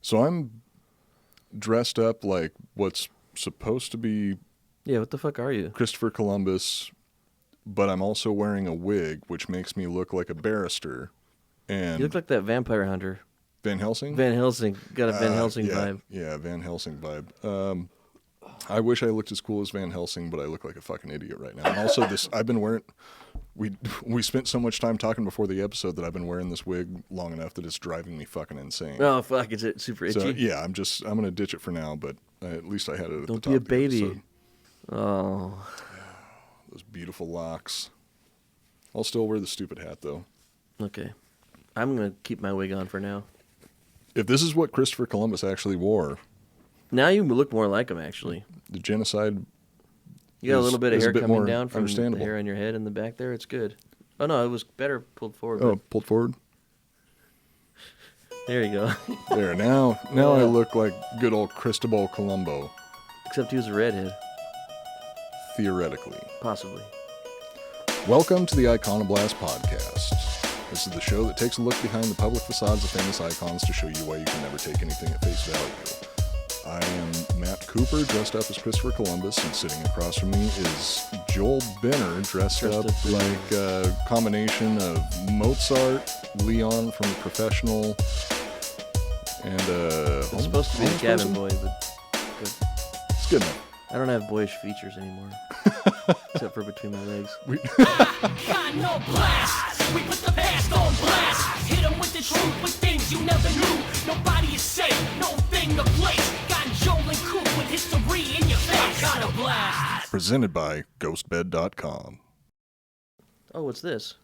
So I'm dressed up like what's supposed to be Yeah, what the fuck are you? Christopher Columbus, but I'm also wearing a wig, which makes me look like a barrister. And You look like that vampire hunter. Van Helsing? Van Helsing. Got a Van Helsing vibe. Yeah, Van Helsing vibe. I wish I looked as cool as Van Helsing, but I look like a fucking idiot right now. And also I've been wearing, we spent so much time talking before the episode that I've been wearing this wig long enough that it's driving me fucking insane. Oh, fuck, is it super itchy? So, yeah, I'm going to ditch it for now, but at least I had it at the top Don't be a of the baby. episode. Oh. Those beautiful locks. I'll still wear the stupid hat, though. Okay. I'm going to keep my wig on for now. If this is what Christopher Columbus actually wore... Now you look more like him, actually. The genocide... You got a little bit of hair coming down from the hair on your head in the back there. It's good. Oh, no, it was better pulled forward. Oh, pulled forward? There you go. There, now I look like good old Cristobal Colombo. Except he was a redhead. Theoretically. Possibly. Welcome to the Iconoblast podcast. This is the show that takes a look behind the public facades of famous icons to show you why you can never take anything at face value. I am Matt Cooper, dressed up as Christopher Columbus, and sitting across from me is Joel Benner, dressed up like a combination of Mozart, Leon from The Professional, and It's supposed to be a cabin boy, but it's good enough. I don't have boyish features anymore. Except for between my legs. Iconoblast. We put the past on blast. Hit them with the truth, with things you never knew. Nobody is safe, no thing to place. Got Joel and Coop with history in your face. Iconoblast. Presented by ghostbed.com. Oh, what's this?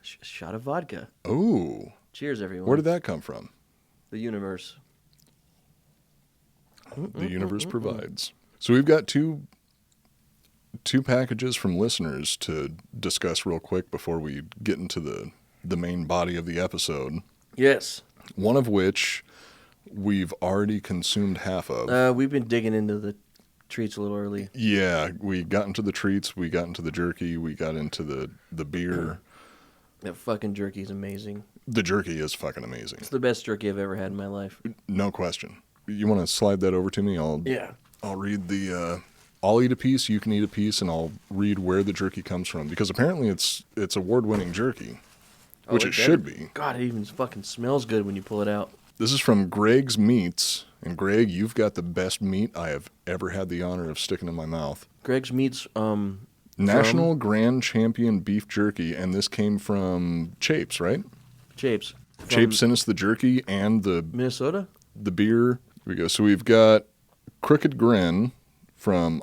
Shot of vodka. Oh. Cheers, everyone. Where did that come from? The universe. The universe provides. So we've got two packages from listeners to discuss real quick before we get into the main body of the episode. Yes. One of which we've already consumed half of. We've been digging into the treats a little early. Yeah, we got into the treats, we got into the jerky, we got into the beer. That fucking jerky is amazing. The jerky is fucking amazing. It's the best jerky I've ever had in my life. No question. You want to slide that over to me? I'll read the... I'll eat a piece, you can eat a piece, and I'll read where the jerky comes from. Because apparently it's award-winning jerky, which it should be. God, it even fucking smells good when you pull it out. This is from Greg's Meats. And Greg, you've got the best meat I have ever had the honor of sticking in my mouth. Greg's Meats, National Grand Champion Beef Jerky, and this came from Chapes, right? Chapes. Chapes sent us the jerky and the... Minnesota? The beer. Here we go. So we've got Crooked Grin from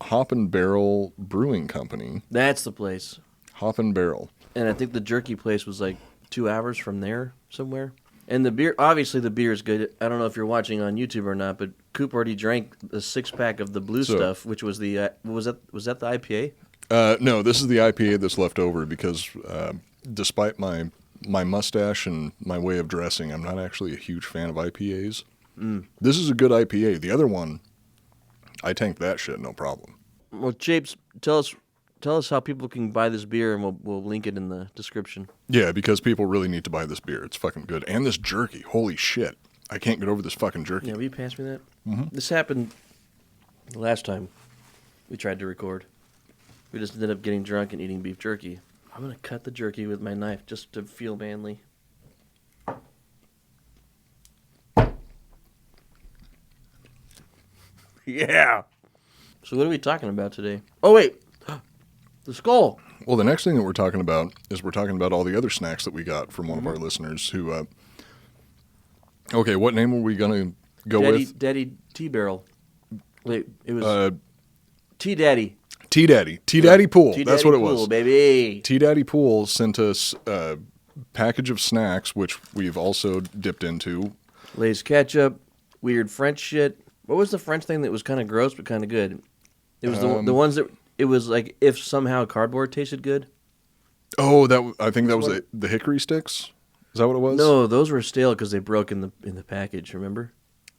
Hop and Barrel Brewing Company. That's the place. Hop and Barrel. And I think the jerky place was like 2 hours from there somewhere. And the beer, obviously the beer is good. I don't know if you're watching on YouTube or not, but Coop already drank the 6-pack of the blue stuff, which was the, was that the IPA? No, this is the IPA that's left over because despite my mustache and my way of dressing, I'm not actually a huge fan of IPAs. This is a good IPA. The other one, I tanked that shit, no problem. Well, Chapes, tell us how people can buy this beer, and we'll link it in the description. Yeah, because people really need to buy this beer. It's fucking good. And this jerky. Holy shit. I can't get over this fucking jerky. Yeah, will you pass me that? Mm-hmm. This happened the last time we tried to record. We just ended up getting drunk and eating beef jerky. I'm going to cut the jerky with my knife just to feel manly. Yeah. So what are we talking about today? Oh, wait. The skull. Well, the next thing that we're talking about is we're talking about all the other snacks that we got from one of our listeners who... okay, what name are we going to go with? Daddy T-Barrel. Wait, it was... T-Daddy. T-Daddy. T-Daddy Pool. T-Daddy That's what it Pool, was. Baby. T-Daddy Pool sent us a package of snacks, which we've also dipped into. Lay's ketchup, weird French shit. What was the French thing that was kind of gross but kind of good? It was the ones that... It was like if somehow cardboard tasted good. Oh, I think that was the hickory sticks? Is that what it was? No, those were stale because they broke in the package, remember?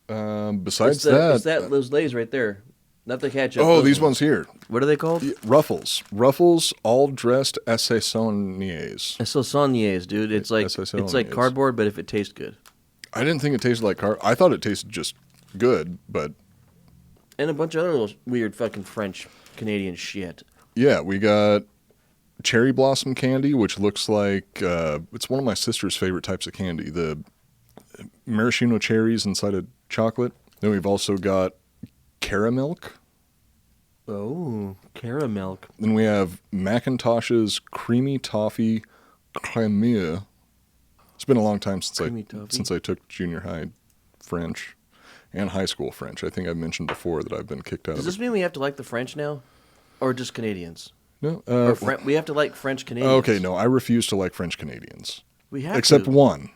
Besides it's those Lays right there. Not the ketchup. Oh, these ones here. What are they called? Ruffles. Ruffles all dressed saisonniers. Saisonniers, dude. It's like cardboard, but if it tastes good. I didn't think it tasted like I thought it tasted just good, but And a bunch of other little weird fucking French Canadian shit. yeah, we got cherry blossom candy, which looks like it's one of my sister's favorite types of candy. The maraschino cherries inside of chocolate. Then we've also got caramel. Oh, caramel. Then we have Macintosh's creamy toffee cremeux. It's been a long time since I took junior high French and high school French. I think I've mentioned before that I've been kicked out Does of this mean we have to like the French now? Or just Canadians? No. Or we have to like French Canadians? Okay, no, I refuse to like French Canadians. We have Except to. one.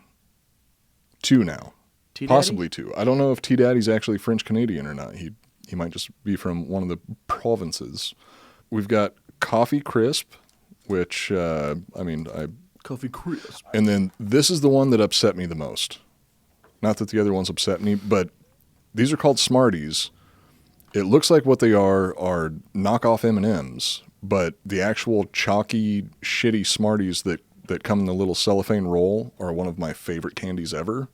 Two now. T-Daddy? Possibly two. I don't know if T-Daddy's actually French Canadian or not. He might just be from one of the provinces. We've got Coffee Crisp, which, Coffee Crisp. And then this is the one that upset me the most. Not that the other ones upset me, but these are called Smarties. It looks like what they are knockoff M&Ms, but the actual chalky, shitty Smarties that come in the little cellophane roll are one of my favorite candies ever.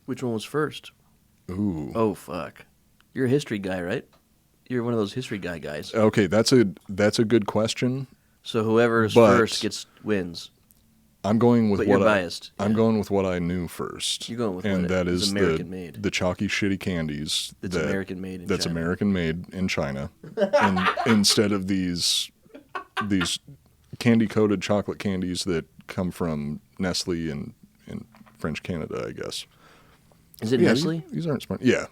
Which one was first? Ooh. Oh, fuck. You're a history guy, right? You're one of those history guys. Okay, that's a good question. So whoever's first wins. I'm going with But what you're biased. I'm going with what I knew first. You're going with and what that is is American made. the chalky shitty candies That's American made in that's China. American made in China. And instead of these candy coated chocolate candies that come from Nestle in French Canada, I guess. Is it Yeah, Nestle? These aren't smart. Yeah.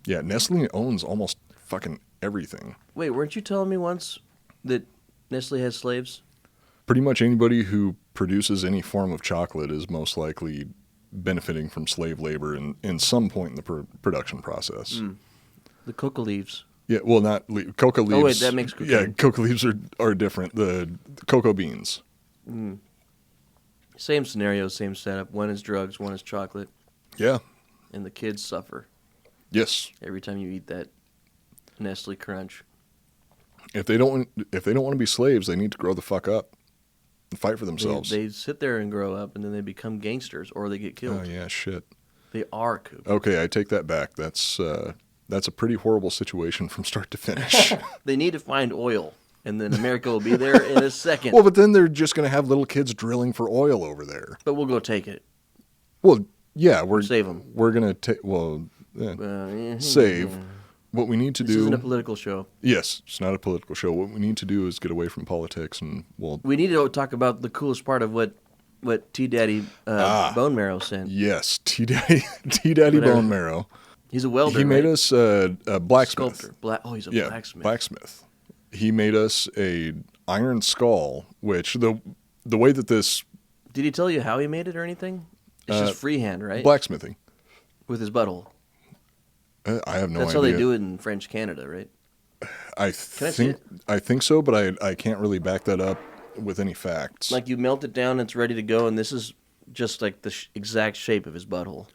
Yeah, Nestle owns almost fucking everything. Wait, weren't you telling me once that Nestle has slaves? Pretty much anybody who produces any form of chocolate is most likely benefiting from slave labor in some point in the production process. The coca leaves. Yeah, well, not coca leaves. Oh, wait, that makes cocaine. Yeah, coca leaves are different. The cocoa beans. Same scenario, same setup. One is drugs, one is chocolate. Yeah. And the kids suffer Yes. every time you eat that Nestle Crunch. If they don't want to be slaves, they need to grow the fuck up and fight for themselves. They sit there and grow up, and then they become gangsters, or they get killed. Oh yeah, shit. They are, Coop. Okay, I take that back. That's a pretty horrible situation from start to finish. They need to find oil, and then America will be there in a second. Well, but then they're just going to have little kids drilling for oil over there. But we'll go take it. Well, yeah, we're Save 'em. We're going to take save. What we need to This do. isn't a political show. Yes, it's not a political show. What we need to do is get away from politics, and We need to talk about the coolest part of what T-Daddy Bone Marrow sent. Yes, T-Daddy Bone Marrow. He's a welder, He made right? us a blacksmith. Sculptor. He's a Yeah, blacksmith. blacksmith. He made us a iron skull, which the way that this Did he tell you how he made it or anything? It's just freehand, right? blacksmithing. With his butthole. I have no That's idea. how they do it in French Canada, right? I see think so, but I can't really back that up with any facts. Like you melt it down, it's ready to go, and this is just like the exact shape of his butthole.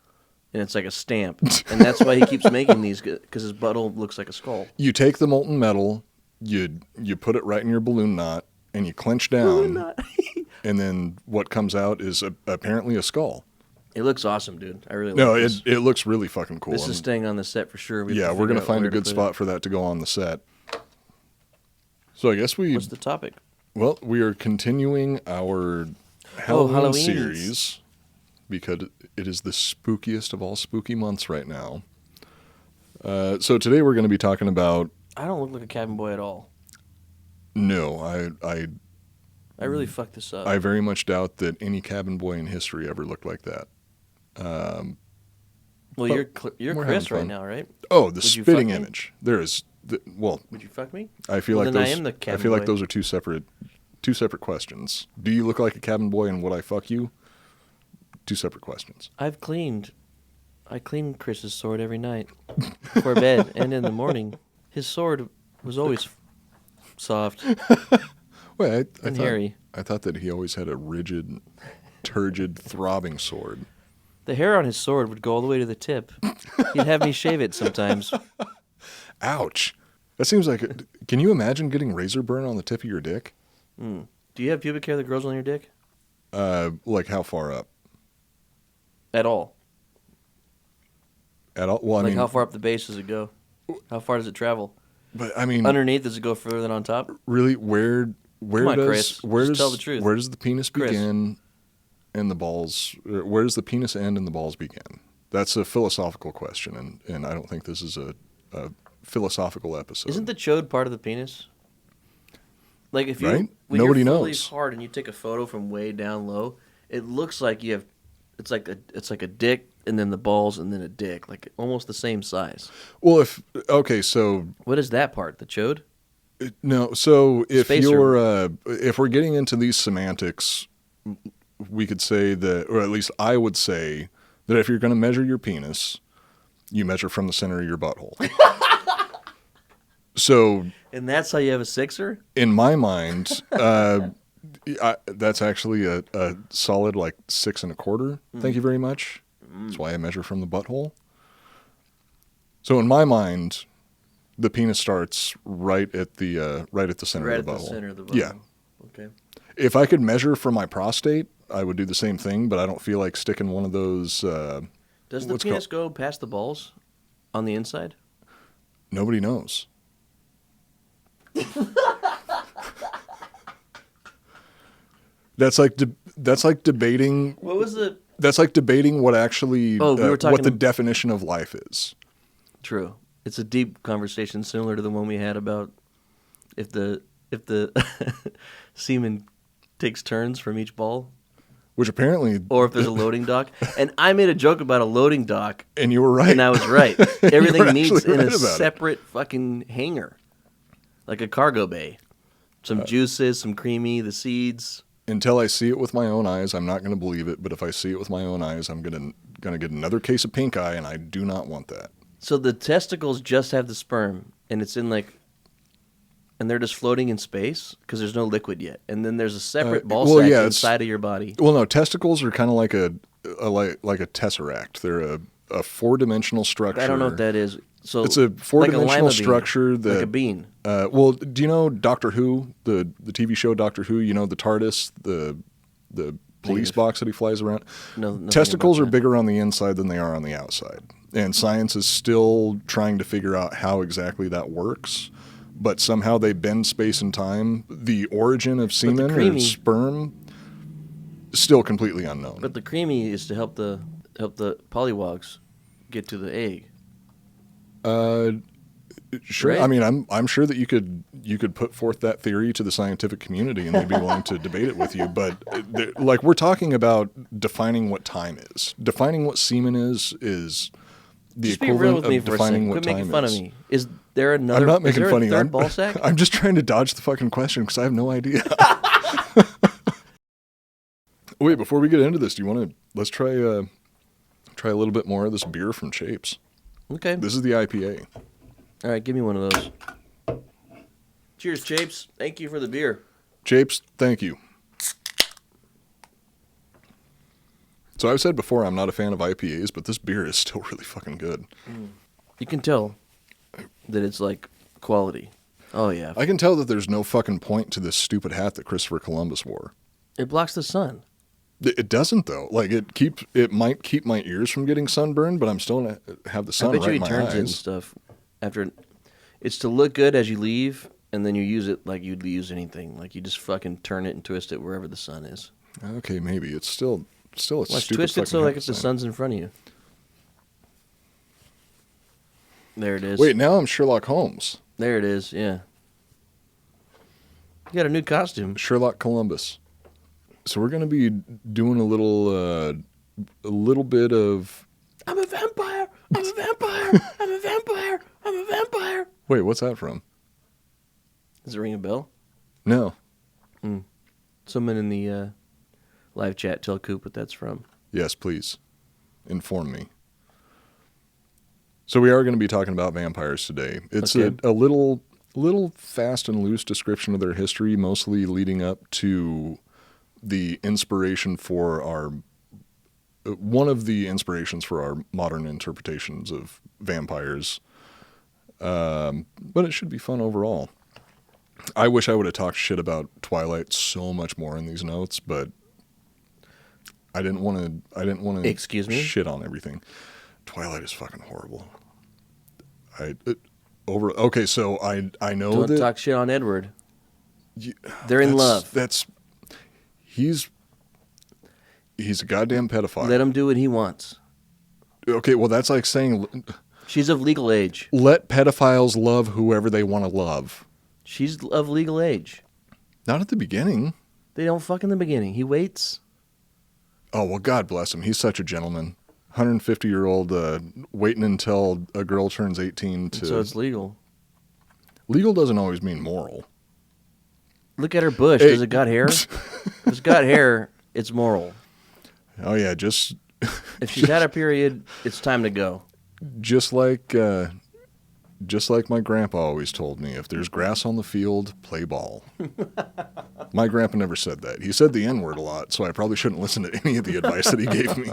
And it's like a stamp. And that's why he keeps making these, because his butthole looks like a skull. You take the molten metal, you put it right in your balloon knot, and you clench down, and then what comes out is apparently a skull. It looks awesome, dude. I really No, like this. it looks really fucking cool. This is staying on the set for sure. Yeah, we're going to find a good spot for that to go on the set. So I guess What's the topic? Well, we are continuing our Halloween Halloween series because it is the spookiest of all spooky months right now. So today we're going to be talking about... I don't look like a cabin boy at all. No, I really fucked this up. I very much doubt that any cabin boy in history ever looked like that. Well, but you're we're Chris having right fun. now, right? Oh, the Would you spitting fuck me? image. There is... Would you fuck me? I feel Well, like then those. I am the I cabin feel like boy. those are two separate questions. Do you look like a cabin boy, and would I fuck you? Two separate questions. I clean Chris's sword every night before bed and in the morning. His sword was always soft Wait, I and thought, hairy. I thought that he always had a rigid, turgid, throbbing sword. The hair on his sword would go all the way to the tip. He'd have me shave it sometimes. Ouch! That seems like. Can you imagine getting razor burn on the tip of your dick? Do you have pubic hair that grows on your dick? Like how far up? At all? at all. Well, I Like, mean, how far up the base does it go? How far does it travel? but I mean, Underneath, does it go further than on top? really, where Come on, does Chris. where Just does tell the truth. where does the penis Chris. begin and the balls? Where does the penis end and the balls begin? That's a philosophical question, and I don't think this is a philosophical episode. Isn't the chode part of the penis? Like, if you Right? when Nobody you're fully knows. hard and you take a photo from way down low, it looks like you have. It's like a dick and then the balls and then a dick, like almost the same size. Well, so What is that part? The chode? no, so if Spacer. if we're getting into these semantics, we could say that, or at least I would say that if you're going to measure your penis, you measure from the center of your butthole. So And that's how you have a sixer? in my mind, that's actually a solid like 6 1/4. Thank you very much. That's why I measure from the butthole. So in my mind, the penis starts right at the center Right of at the the butthole. center of the butthole. Yeah. Okay. If I could measure from my prostate, I would do the same thing, but I don't feel like sticking one of those. Does the what's penis go past the balls on the inside? Nobody knows. That's like debating. What was the That's like debating what actually Oh, we were what talking the definition of life is. True. It's a deep conversation similar to the one we had about if the semen takes turns from each ball, Which apparently, or if there's a loading dock. And I made a joke about a loading dock, and you were right. and I was right. Everything were needs actually in right a about it. separate fucking hanger, like a cargo bay. Some juices, some creamy, the seeds. Until I see it with my own eyes, I'm not going to believe it. But if I see it with my own eyes, I'm going to get another case of pink eye, and I do not want that. So the testicles just have the sperm, and it's in like, and they're just floating in space because there's no liquid yet. And then there's a separate ball well, sack yeah, inside of your body. Well, no, testicles are kind of like a tesseract. They're a 4-dimensional structure. I don't know what that is. So It's a like 4-dimensional lima bean, structure that like a bean. Well, do you know Doctor Who, the TV show Doctor Who? You know the TARDIS, the police Negative. box that he flies around. No, nothing Testicles about are that. bigger on the inside than they are on the outside, and science is still trying to figure out how exactly that works. But somehow they bend space and time. The origin of semen or creamy- sperm is still completely unknown. But the creamy is to help the polywogs get to the egg. Sure. Right? I mean, I'm sure that you could put forth that theory to the scientific community and they'd be willing to debate it with you. But like we're talking about defining what time is. Defining what semen is the Just be real equivalent with me of for a defining second. what Quit time making fun is. of me. Is there another? I'm not making is there fun a of you. third ball sack? I'm just trying to dodge the fucking question because I have no idea. Wait, before we get into this, do you want to let's try a little bit more of this beer from Chapes? Okay. This is the IPA. All right, give me one of those. Cheers, Chapes. Thank you for the beer. Chapes, thank you. So I've said before I'm not a fan of IPAs, but this beer is still really fucking good. You can tell that it's like quality. Oh yeah. I can tell that there's no fucking point to this stupid hat that Christopher Columbus wore. It blocks the sun. It doesn't though. Like it might keep my ears from getting sunburned, but I'm still gonna have the sun I bet right you in he my turns it and eyes. stuff after. It's to look good as you leave, and then you use it like you'd use anything. Like you just fucking turn it and twist it wherever the sun is. Okay, maybe it's still a Let's stupid twist it so fucking like hat if the sign. sun's in front of you. There it is. Wait, now I'm Sherlock Holmes. There it is. Yeah. You got a new costume. Sherlock Columbus. So we're gonna be doing a little bit of. I'm a vampire. I'm a vampire. I'm a vampire. I'm a vampire. Wait, what's that from? Does it ring a bell? No. Someone in the live chat tell Coop what that's from. Yes, please. Inform me. So we are going to be talking about vampires today. It's Okay. a little fast and loose description of their history, mostly leading up to the inspiration for one of the inspirations for our modern interpretations of vampires. But it should be fun overall. I wish I would have talked shit about Twilight so much more in these notes, but I didn't want to Excuse me? shit on everything. Twilight is fucking horrible. Okay, so I know Don't that talk shit on Edward. They're in love. He's a goddamn pedophile. Let him do what he wants. Okay, well, that's like saying She's of legal age. let pedophiles love whoever they want to love. She's of legal age. Not at the beginning. They don't fuck in the beginning. He waits. Oh, well, God bless him. He's such a gentleman. 150-year-old waiting until a girl turns 18 to... So it's legal. Legal doesn't always mean moral. Look at her bush. Hey. Does it got hair? If it's got hair, it's moral. Oh, yeah, just... If she's had a period, it's time to go. Just like my grandpa always told me, if there's grass on the field, play ball. My grandpa never said that. He said the N-word a lot, so I probably shouldn't listen to any of the advice that he gave me.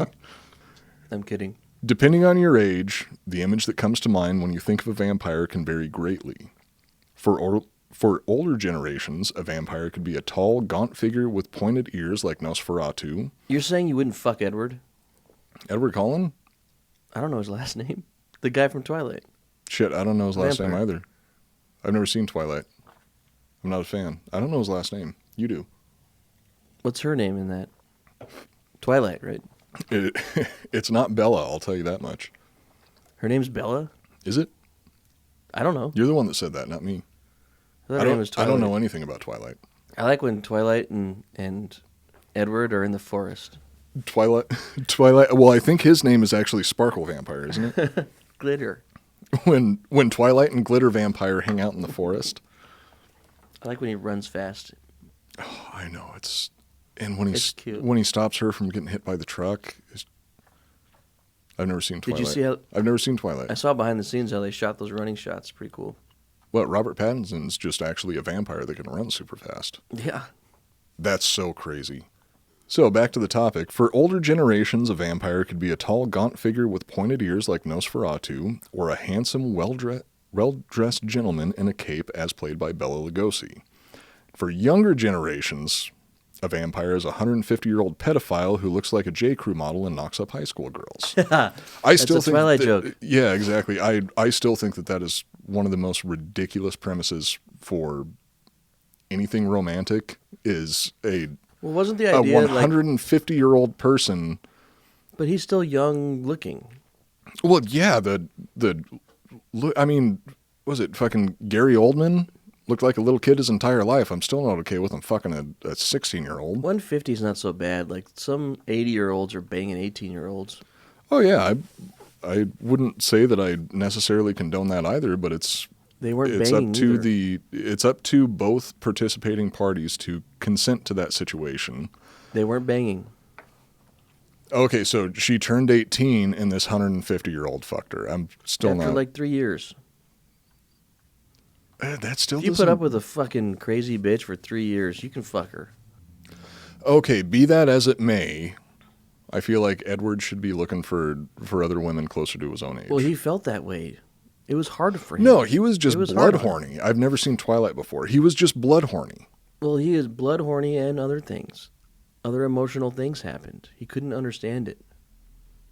I'm kidding. Depending on your age, the image that comes to mind when you think of a vampire can vary greatly. For older generations, a vampire could be a tall, gaunt figure with pointed ears like Nosferatu. You're saying you wouldn't fuck Edward? Edward Cullen? I don't know his last name. The guy from Twilight. Shit, I don't know his last name Vampire. either. I've never seen Twilight. I'm not a fan. I don't know his last name. You do. What's her name in that? Twilight, right? It's not Bella, I'll tell you that much. Her name's Bella? Is it? I don't know. You're the one that said that, not me. Her name was I Twilight. don't know anything about Twilight. I like when Twilight and Edward are in the forest. Twilight. Well, I think his name is actually Sparkle Vampire, isn't it? Glitter. When Twilight and Glitter Vampire hang out in the forest. I like when he runs fast. Oh, I know and when It's cute. when he stops her from getting hit by the truck. I've never seen Twilight. Did you see how... I've never seen Twilight. I saw behind the scenes how they shot those running shots. Pretty cool. Well, Robert Pattinson's just actually a vampire that can run super fast. Yeah. That's so crazy. So, back to the topic. For older generations, a vampire could be a tall, gaunt figure with pointed ears like Nosferatu, or a handsome, well-dressed gentleman in a cape as played by Bela Lugosi. For younger generations, a vampire is a 150-year-old pedophile who looks like a J.Crew model and knocks up high school girls. That's a Twilight joke. Yeah, exactly. I still think that is one of the most ridiculous premises for anything romantic is Well, wasn't the a idea 150-year-old person. But he's still young looking. Well, yeah, I mean, was it fucking Gary Oldman? Looked like a little kid his entire life. I'm still not okay with him fucking a 16-year-old. 150 is not so bad. Like, some 80-year-olds are banging 18-year-olds. Oh, yeah. I wouldn't say that I necessarily condone that either, but They weren't it's banging up to either. it's up to both participating parties to consent to that situation. They weren't banging. Okay, so she turned 18 and this 150-year-old fucked her. I'm still After not. like 3 years. That still If you doesn't. put up with a fucking crazy bitch for 3 years, you can fuck her. Okay, be that as it may, I feel like Edward should be looking for other women closer to his own age. Well, he felt that way. It was hard for him. No, he was just It was blood hard on him. horny. I've never seen Twilight before. He was just blood horny. Well, he is blood horny and other things. Other emotional things happened. He couldn't understand it.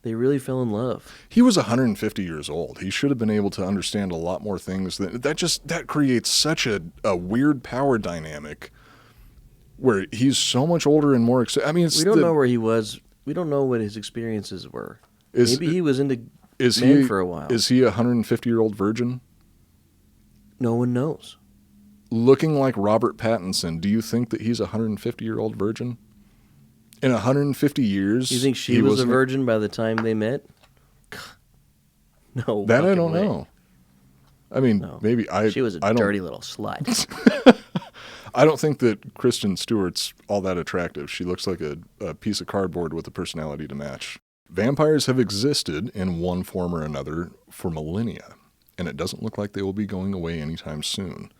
They really fell in love. He was 150 years old. He should have been able to understand a lot more things. That creates such a weird power dynamic where he's so much older and more. I mean, We don't know where he was. We don't know what his experiences were. Maybe he was into men for a while. Is he a 150-year-old virgin? No one knows. Looking like Robert Pattinson, do you think that he's a 150-year-old virgin? In 150 years, You think she was a virgin by the time they met? No. That I fucking don't way. know. I mean, No. maybe She was a dirty little slut. I don't think that Kristen Stewart's all that attractive. She looks like a piece of cardboard with a personality to match. Vampires have existed in one form or another for millennia, and it doesn't look like they will be going away anytime soon.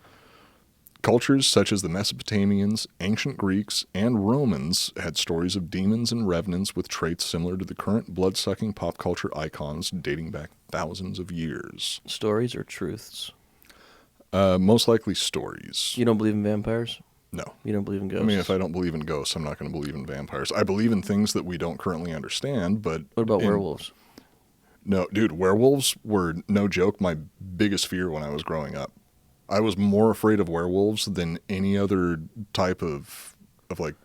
Cultures such as the Mesopotamians, ancient Greeks, and Romans had stories of demons and revenants with traits similar to the current blood-sucking pop culture icons dating back thousands of years. Stories or truths? Most likely stories. You don't believe in vampires? No. You don't believe in ghosts? I mean, if I don't believe in ghosts, I'm not going to believe in vampires. I believe in things that we don't currently understand, but... What about werewolves? No, dude, werewolves were, no joke, my biggest fear when I was growing up. I was more afraid of werewolves than any other type of like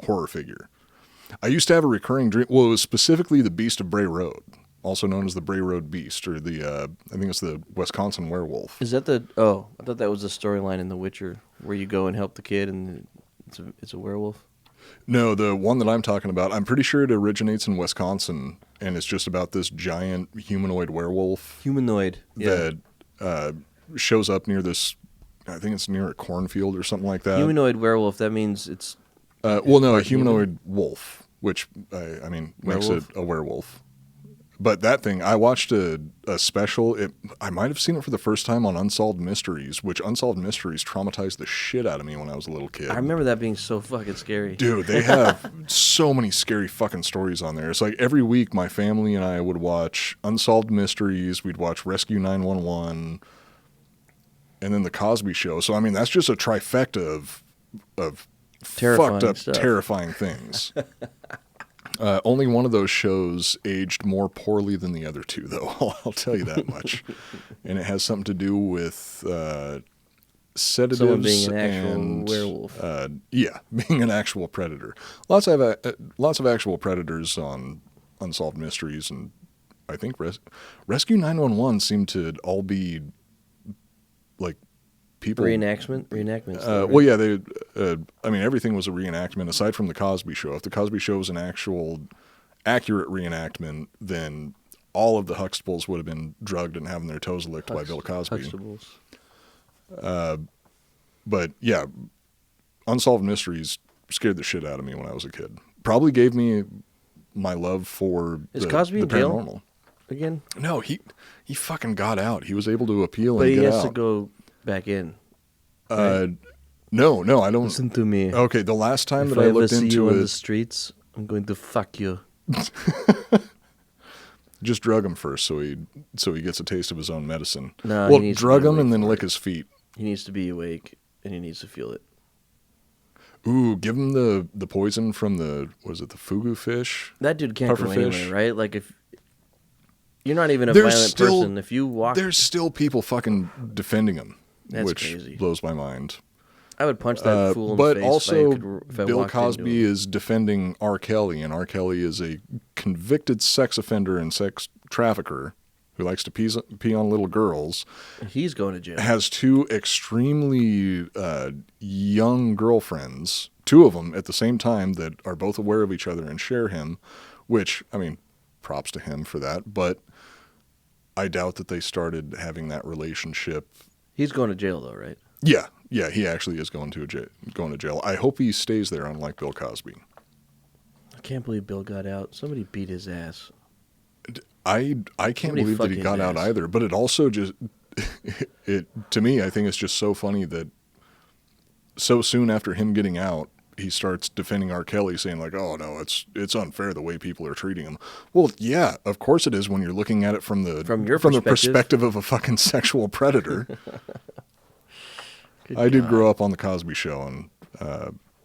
horror figure. I used to have a recurring dream. Well, it was specifically the Beast of Bray Road, also known as the Bray Road Beast, or the I think it's the Wisconsin werewolf. Is that the? Oh, I thought that was the storyline in The Witcher, where you go and help the kid, and it's a werewolf. No, the one that I'm talking about, I'm pretty sure it originates in Wisconsin, and it's just about this giant humanoid werewolf. Humanoid. Yeah. That shows up near this, I think it's near a cornfield or something like that. Humanoid werewolf. That means it's. Well, no, a humanoid wolf, which, I mean, makes it Werewolf? a werewolf. But that thing, I watched a special. I might have seen it for the first time on Unsolved Mysteries, which Unsolved Mysteries traumatized the shit out of me when I was a little kid. I remember that being so fucking scary. Dude, they have so many scary fucking stories on there. It's like every week my family and I would watch Unsolved Mysteries, we'd watch Rescue 911, and then the Cosby Show. So, I mean, that's just a trifecta of Terrifying fucked up, stuff. terrifying things. Only one of those shows aged more poorly than the other two, though. I'll tell you that much. And it has something to do with sedatives. Someone being an actual and werewolf. Yeah, being an actual predator. Lots of actual predators on Unsolved Mysteries, and I think Rescue 911 seemed to all be like people. Reenactments. Though, right? Well, yeah, I mean, everything was a reenactment aside from the Cosby Show. If the Cosby Show was an actual, accurate reenactment, then all of the Huxtables would have been drugged and having their toes licked by Bill Cosby. Huxtables. But yeah, Unsolved Mysteries scared the shit out of me when I was a kid. Probably gave me my love for Is Cosby the in jail paranormal. again? No, he fucking got out. He was able to appeal But and he get has out. to go back in. No, I don't. Listen to me. Okay, the last time If that I ever looked see into you on it, the streets, I'm going to fuck you. just drug him first so he gets a taste of his own medicine. No, well, he needs to drug be him and awake then for lick it. his feet. He needs to be awake, and he needs to feel it. Ooh, give him the poison from the fugu fish? That dude can't go Pufferfish. anywhere, right? Like, if you're not even a There's violent still- person, if you walk, There's still people fucking defending him, That's which crazy. blows my mind. I would punch that fool in But the face. also, if I Bill walked into Cosby him. is defending R. Kelly, and R. Kelly is a convicted sex offender and sex trafficker who likes to pee on little girls. He's going to jail. Has two extremely young girlfriends, two of them at the same time, that are both aware of each other and share him, which, I mean, props to him for that, but I doubt that they started having that relationship. He's going to jail, though, right? Yeah, he actually is going to jail. I hope he stays there, unlike Bill Cosby. I can't believe Bill got out. Somebody beat his ass. I can't Somebody believe that he fucking got out ass. either, but it also just, to me, I think it's just so funny that so soon after him getting out, he starts defending R. Kelly, saying like, "Oh no, it's unfair the way people are treating him." Well, yeah, of course it is when you're looking at it from your the perspective of a fucking sexual predator. I did grow up on the Cosby Show, and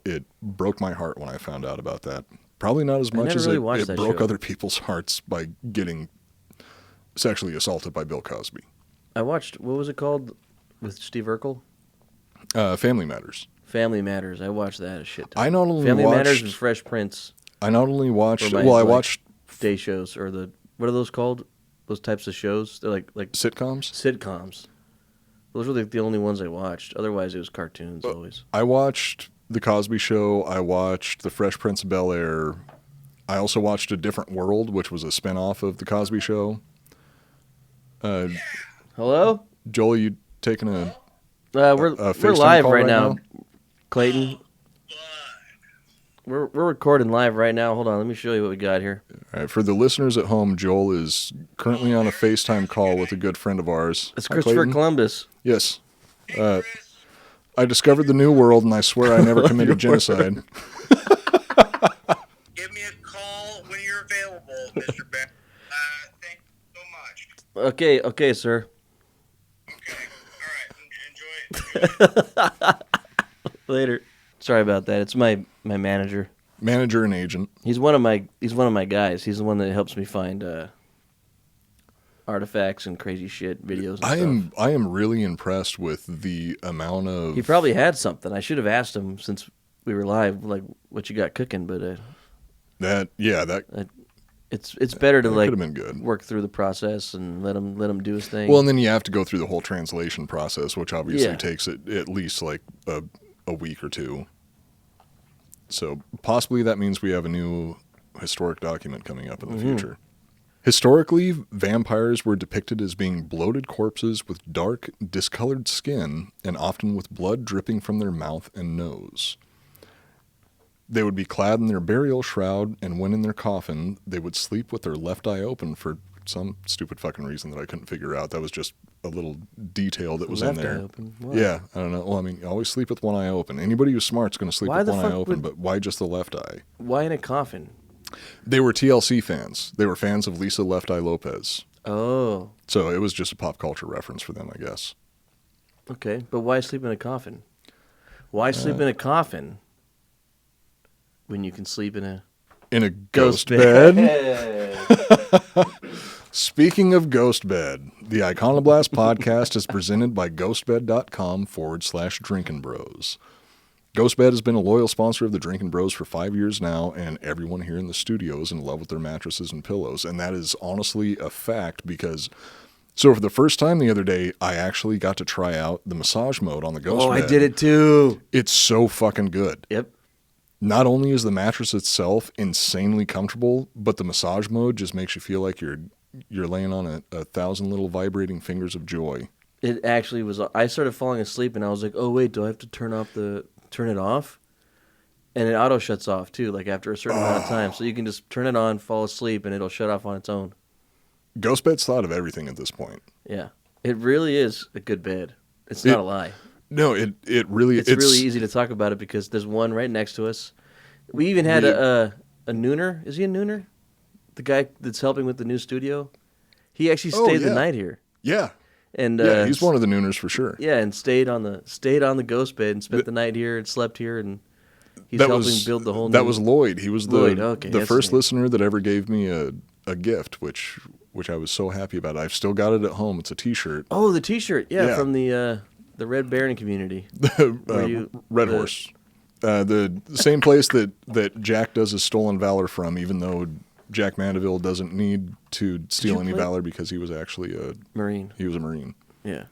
it broke my heart when I found out about that. Probably not as much never as really it watched that broke show. other people's hearts by getting sexually assaulted by Bill Cosby. I watched, what was it called with Steve Urkel? Family Matters. Family Matters. I watched that a shit ton. I not only Family Matters watched. and Fresh Prince I not only watched. were my, Well, I like, watched day shows, or what are those called? Those types of shows? They're like sitcoms. sitcoms. Those were the only ones I watched. Otherwise, it was cartoons always. I watched The Cosby Show. I watched The Fresh Prince of Bel-Air. I also watched A Different World, which was a spinoff of The Cosby Show. Hello? Joel, you taking a We're FaceTime live call right right now, now? Clayton. We're recording live right now. Hold on, let me show you what we got here. All right, for the listeners at home, Joel is currently on a FaceTime call with a good friend of ours. It's Hi, Christopher Clayton. Columbus. Yes. I discovered the New World, and I swear I never committed genocide. Give me a call when you're available, Mr. Bear. Thank you so much. Okay, sir. Okay. All right. Enjoy. Later. Sorry about that. It's my manager. Manager and agent. He's one of my guys. He's the one that helps me find artifacts and crazy shit, videos and stuff. I am really impressed with the amount of... He probably had something. I should have asked him since we were live, like, what you got cooking, but... It's better to like been good. Work through the process and let him do his thing. Well, and then you have to go through the whole translation process, which obviously takes at least like a week or two. So possibly that means we have a new historic document coming up in the future. Historically, vampires were depicted as being bloated corpses with dark, discolored skin and often with blood dripping from their mouth and nose. They would be clad in their burial shroud, and when in their coffin, they would sleep with their left eye open for some stupid fucking reason that I couldn't figure out. That was just a little detail that was left in there. Eye open? Why? Yeah, I don't know. Well, I mean, you always sleep with one eye open. Anybody who's smart's going to sleep with one eye open, but why just the left eye? Why in a coffin? They were TLC fans. They were fans of Lisa Left Eye Lopez. Oh. So it was just a pop culture reference for them, I guess. Okay, but why sleep in a coffin? Why sleep in a coffin when you can sleep in a ghost bed? Speaking of ghost bed, the Iconoblast podcast is presented by ghostbed.com/Drinkin' Bros. Ghostbed has been a loyal sponsor of the Drinkin' Bros for 5 years now, and everyone here in the studio is in love with their mattresses and pillows. And that is honestly a fact because, so for the first time the other day, I actually got to try out the massage mode on the Ghostbed. Oh, I did it too. It's so fucking good. Yep. Not only is the mattress itself insanely comfortable, but the massage mode just makes you feel like you're laying on a 1,000 little vibrating fingers of joy. It actually was. I started falling asleep, and I was like, "Oh wait, do I have to turn it off?" And it auto shuts off too, like after a certain amount of time. So you can just turn it on, fall asleep, and it'll shut off on its own. Ghostbed's thought of everything at this point. Yeah, it really is a good bed. It's not a lie. No, it really. It's really easy to talk about it because there's one right next to us. We even had a nooner. Is he a nooner? The guy that's helping with the new studio. He actually stayed the night here. Yeah. And he's one of the nooners for sure. Yeah, and stayed on the ghost bed and spent the night here and slept here, and he's helping build the whole. That was Lloyd. He was the first neat. listener that ever gave me a gift, which I was so happy about. I've still got it at home. It's a T-shirt. Oh, the T-shirt, from the Red Baron community. Red Horse. The same place that Jack does his Stolen Valor from, even though Jack Mandeville doesn't need to steal any valor because he was actually a Marine. He was a Marine. Yeah.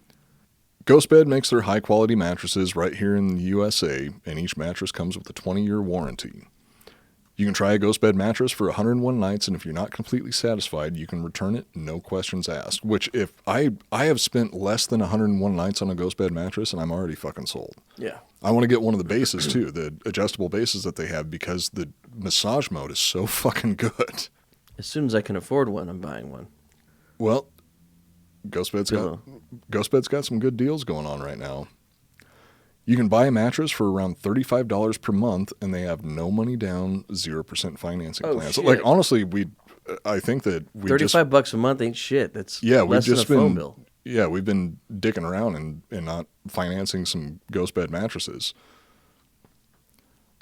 Ghostbed makes their high-quality mattresses right here in the USA, and each mattress comes with a 20-year warranty. You can try a Ghostbed mattress for 101 nights, and if you're not completely satisfied, you can return it, no questions asked. Which, if I have spent less than 101 nights on a Ghostbed mattress, and I'm already fucking sold. Yeah. I want to get one of the bases, too, the adjustable bases that they have, because the massage mode is so fucking good. As soon as I can afford one, I'm buying one. Well, Ghostbed's got some good deals going on right now. You can buy a mattress for around $35 per month, and they have no money down, 0% financing plans. Shit. Like, honestly, I think that we $35 a month ain't shit. That's less than a phone bill. Yeah, we've been dicking around and not financing some Ghostbed mattresses.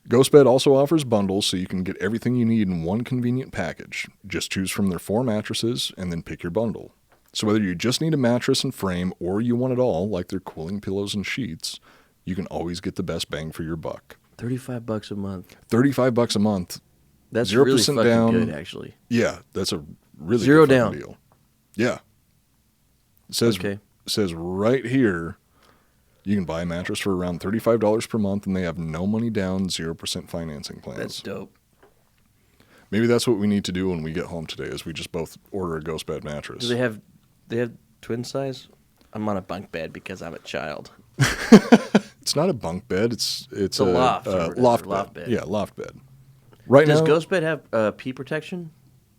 Ghostbed also offers bundles so you can get everything you need in one convenient package. Just choose from their 4 mattresses and then pick your bundle. So whether you just need a mattress and frame or you want it all, like their cooling pillows and sheets, you can always get the best bang for your buck. $35 a month. $35 a month. That's 0% really fucking down. good, actually. Yeah, that's a really Zero good down deal. Yeah. It says right here, you can buy a mattress for around $35 per month, and they have no money down, 0% financing plans. That's dope. Maybe that's what we need to do when we get home today, is we just both order a Ghostbed mattress. Do they have twin size? I'm on a bunk bed because I'm a child. It's not a bunk bed. It's a loft. Loft bed. Yeah, loft bed. Does Ghostbed have pee protection?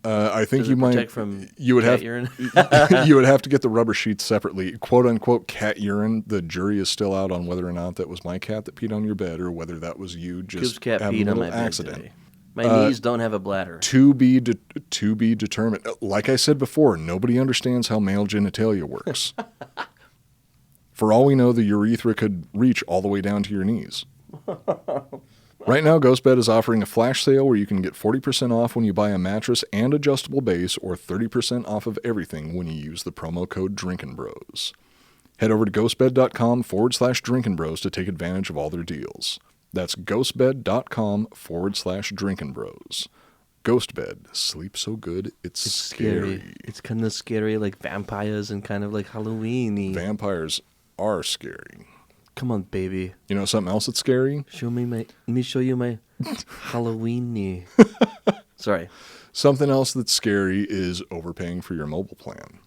I think Does you it might. Protect from you would cat have urine? You would have to get the rubber sheets separately. "Quote unquote" cat urine. The jury is still out on whether or not that was my cat that peed on your bed, or whether that was you just Coop's cat having peed a on little my accident. bed today. My knees don't have a bladder. To be determined. Like I said before, nobody understands how male genitalia works. For all we know, the urethra could reach all the way down to your knees. Right now, GhostBed is offering a flash sale where you can get 40% off when you buy a mattress and adjustable base, or 30% off of everything when you use the promo code DrinkinBros. Head over to ghostbed.com/DrinkinBros to take advantage of all their deals. That's ghostbed.com/DrinkinBros. GhostBed. Sleep so good, it's scary. It's kind of scary, like vampires and kind of like Halloween-y. Vampires are scary. Come on, baby. You know something else that's scary? Let me show you my Halloween-y. Sorry. Something else that's scary is overpaying for your mobile plan.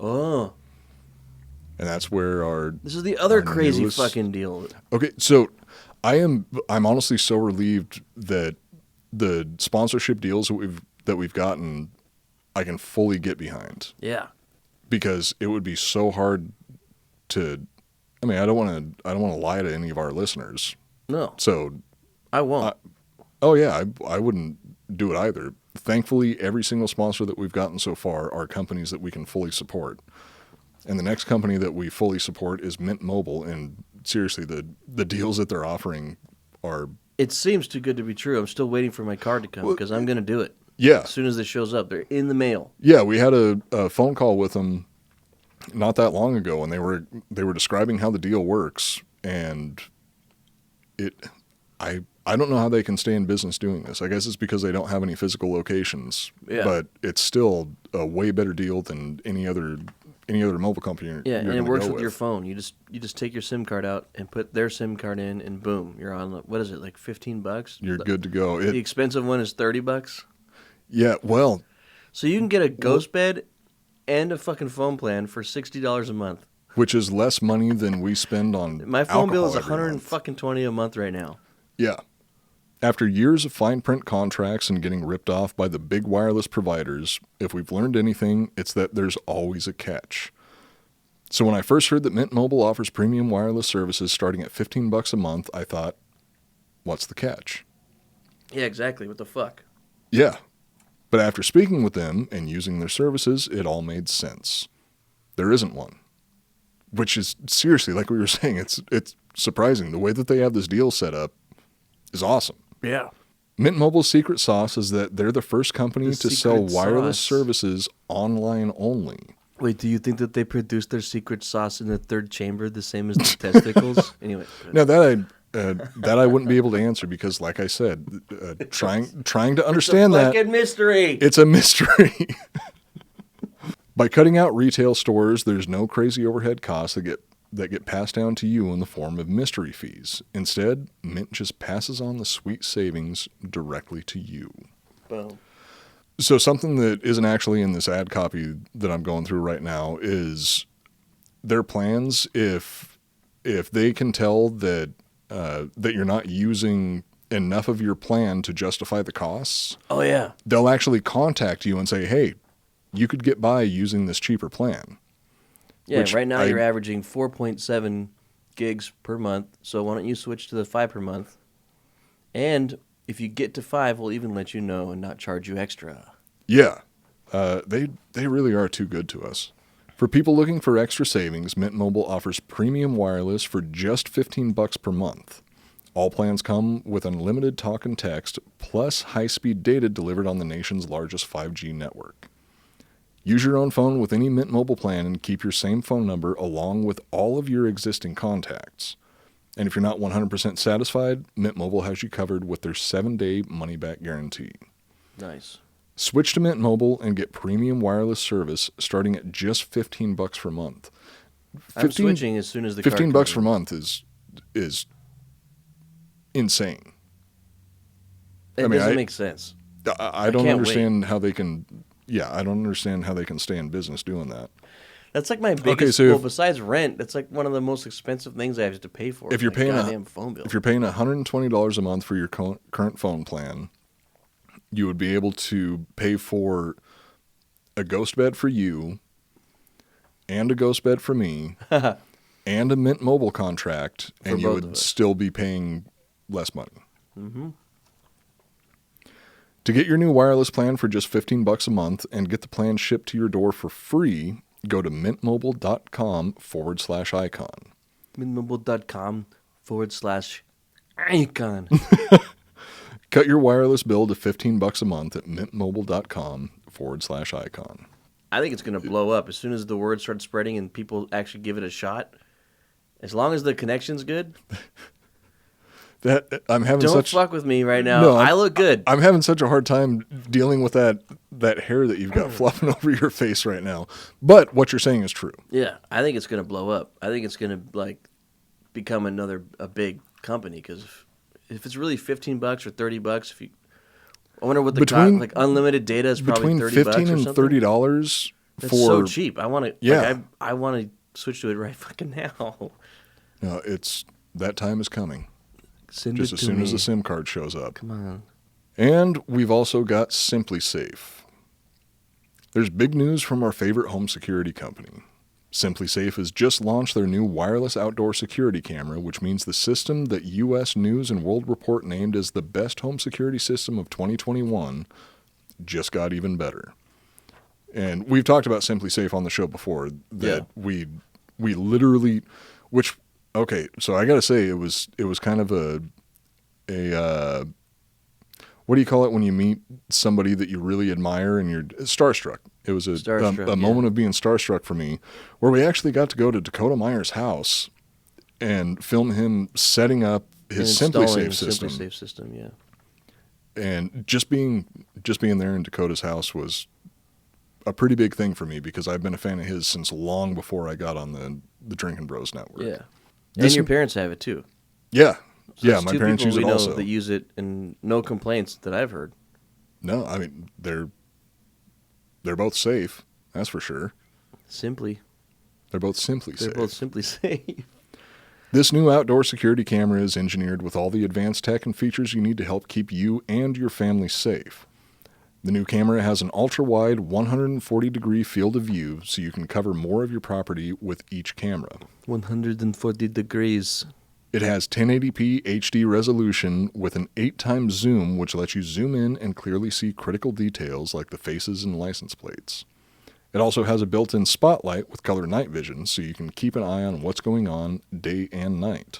Oh. And that's where This is the other crazy newest... fucking deal. Okay, so I'm honestly so relieved that the sponsorship deals that we've gotten, I can fully get behind. Yeah. Because it would be so hard to. I mean, I don't want to lie to any of our listeners. No. So. I won't. I wouldn't do it either. Thankfully, every single sponsor that we've gotten so far are companies that we can fully support. And the next company that we fully support is Mint Mobile. And seriously, the deals that they're offering are. It seems too good to be true. I'm still waiting for my card to come because I'm going to do it. Yeah. As soon as this shows up, they're in the mail. Yeah, we had a phone call with them not that long ago, and they were describing how the deal works, and I don't know how they can stay in business doing this. I guess it's because they don't have any physical locations. Yeah. But it's still a way better deal than any other mobile company. Yeah, you're and it gonna works go with your phone. You just take your SIM card out and put their SIM card in, and boom, you're on. What is it, like $15? You're good to go. The expensive one is $30. Yeah, well. So you can get a ghost bed and a fucking phone plan for $60 a month. Which is less money than we spend on my phone bill is $120 a month right now. Yeah. After years of fine print contracts and getting ripped off by the big wireless providers, if we've learned anything, it's that there's always a catch. So when I first heard that Mint Mobile offers premium wireless services starting at $15 a month, I thought, what's the catch? Yeah, exactly. What the fuck? Yeah. But after speaking with them and using their services, it all made sense. There isn't one. Which is, seriously, like we were saying, it's surprising. The way that they have this deal set up is awesome. Yeah. Mint Mobile's secret sauce is that they're the first company to sell wireless services online only. Wait, do you think that they produced their secret sauce in the third chamber the same as the testicles? Anyway. Now, that I wouldn't be able to answer because, like I said, trying to understand that. It's a fucking mystery. It's a mystery. By cutting out retail stores, there's no crazy overhead costs that get passed down to you in the form of mystery fees. Instead, Mint just passes on the sweet savings directly to you. Boom. So something that isn't actually in this ad copy that I'm going through right now is their plans. If they can tell that you're not using enough of your plan to justify the costs, oh yeah, they'll actually contact you and say, hey, you could get by using this cheaper plan. Yeah, right now you're averaging 4.7 gigs per month, so why don't you switch to the 5 per month? And if you get to 5, we'll even let you know and not charge you extra. Yeah, they really are too good to us. For people looking for extra savings, Mint Mobile offers premium wireless for just $15 per month. All plans come with unlimited talk and text, plus high-speed data delivered on the nation's largest 5G network. Use your own phone with any Mint Mobile plan and keep your same phone number along with all of your existing contacts. And if you're not 100% satisfied, Mint Mobile has you covered with their 7-day money-back guarantee. Nice. Switch to Mint Mobile and get premium wireless service starting at just $15 per month. I'm switching as soon as the $15 per month is insane. It doesn't make sense. I don't understand how they can. Yeah, I don't understand how they can stay in business doing that. That's like my biggest. Well, besides rent, that's like one of the most expensive things I have to pay for. If you're paying phone bill. If you're paying $120 a month for your current phone plan, you would be able to pay for a ghost bed for you, and a ghost bed for me, and a Mint Mobile contract, and you would still be paying less money. Mm-hmm. To get your new wireless plan for just $15 a month and get the plan shipped to your door for free, go to mintmobile.com/icon. Mintmobile.com/icon. Icon. Cut your wireless bill to $15 a month at mintmobile.com/icon. I think it's going to blow up as soon as the word starts spreading and people actually give it a shot. As long as the connection's good. Don't fuck with me right now. No, I look good. I'm having such a hard time dealing with that hair that you've got fluffing over your face right now. But what you're saying is true. Yeah, I think it's going to blow up. I think it's going to become a big company because if it's really $15 or $30, I wonder what the unlimited data is probably $30 or something. Between $15 and $30 That's so cheap. I want to. Yeah, I want to switch to it right fucking now. No, that time is coming. Send just it as to soon me. as the SIM card shows up. Come on. And we've also got SimpliSafe. There's big news from our favorite home security company. SimpliSafe has just launched their new wireless outdoor security camera, which means the system that U.S. News and World Report named as the best home security system of 2021 just got even better. And we've talked about SimpliSafe on the show before. That we literally, okay, so I gotta say it was kind of a what do you call it when you meet somebody that you really admire and you're starstruck? It was a moment of being starstruck for me, where we actually got to go to Dakota Meyer's house and film him setting up his SimpliSafe system. SimpliSafe system, yeah. And just being there in Dakota's house was a pretty big thing for me because I've been a fan of his since long before I got on the Drinking Bros Network. Yeah, and your parents have it too. Yeah, so my parents use it also. That use it, and no complaints that I've heard. No, I mean they're both safe. That's for sure. They're both simply safe. This new outdoor security camera is engineered with all the advanced tech and features you need to help keep you and your family safe. The new camera has an ultra-wide 140-degree field of view, so you can cover more of your property with each camera. 140 degrees. It has 1080p HD resolution with an 8x zoom, which lets you zoom in and clearly see critical details like the faces and license plates. It also has a built-in spotlight with color night vision, so you can keep an eye on what's going on day and night.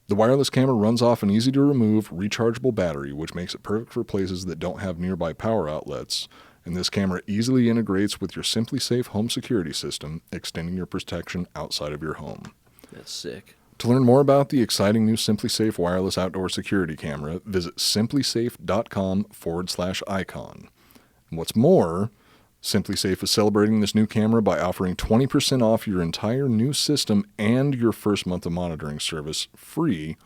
The wireless camera runs off an easy-to-remove, rechargeable battery, which makes it perfect for places that don't have nearby power outlets, and this camera easily integrates with your SimpliSafe home security system, extending your protection outside of your home. That's sick. To learn more about the exciting new SimpliSafe wireless outdoor security camera, visit simplisafe.com/icon. And what's more, SimpliSafe is celebrating this new camera by offering 20% off your entire new system and your first month of monitoring service free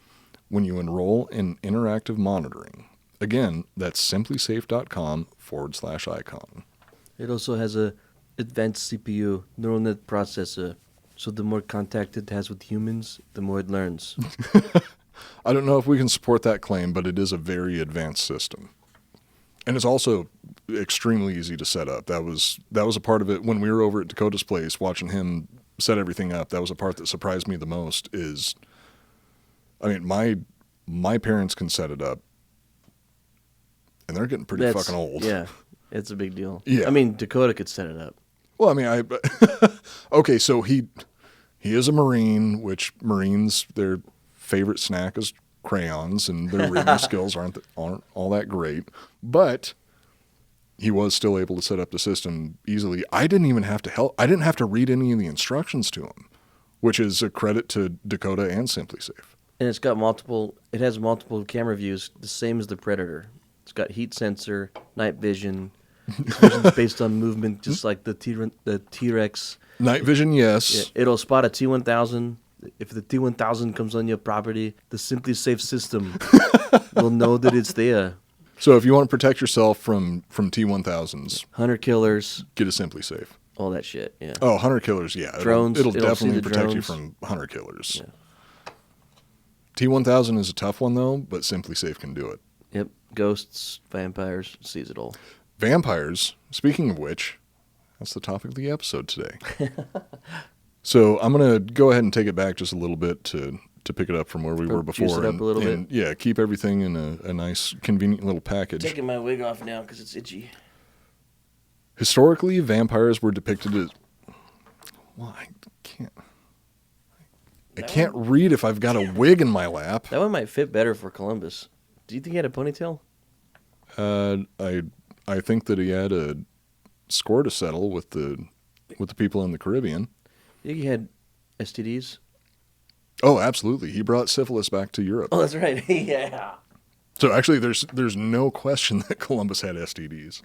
when you enroll in interactive monitoring. Again, that's simplisafe.com/icon. It also has a advanced CPU, neural net processor, so the more contact it has with humans, the more it learns. I don't know if we can support that claim, but it is a very advanced system. And it's also extremely easy to set up. That was a part of it when we were over at Dakota's place watching him set everything up. That was a part that surprised me the most is, I mean, my parents can set it up, and they're getting pretty fucking old. Yeah, it's a big deal. Yeah. I mean, Dakota could set it up. Well, I mean, okay, so he is a Marine, which Marines, their favorite snack is crayons, and their reading skills aren't all that great. But he was still able to set up the system easily. I didn't even have to help. I didn't have to read any of the instructions to him, which is a credit to Dakota and SimpliSafe. And it's got it has multiple camera views, the same as the Predator. It's got heat sensor, night vision, based on movement, just like the T-Rex. Night vision, yes. Yeah, it'll spot a T-1000. If the T-1000 comes on your property, the SimpliSafe system will know that it's there. So if you want to protect yourself from T-1000s, hunter killers, get a SimpliSafe. All that shit, yeah. Oh, hunter killers, yeah. Drones, it'll definitely protect you from hunter killers. Yeah. T-1000 is a tough one though, but SimpliSafe can do it. Yep, ghosts, vampires, sees it all. Vampires. Speaking of which, that's the topic of the episode today. So I'm going to go ahead and take it back just a little bit to pick it up from where we were before. Juice it up a little bit. Yeah, keep everything in a nice, convenient little package. Taking my wig off now because it's itchy. Historically, vampires were depicted as... Well, I can't read if I've got a wig in my lap. That one might fit better for Columbus. Do you think he had a ponytail? I think that he had a score to settle with the people in the Caribbean. You think he had STDs? Oh, absolutely. He brought syphilis back to Europe. Oh, that's right. Yeah. So actually, there's no question that Columbus had STDs.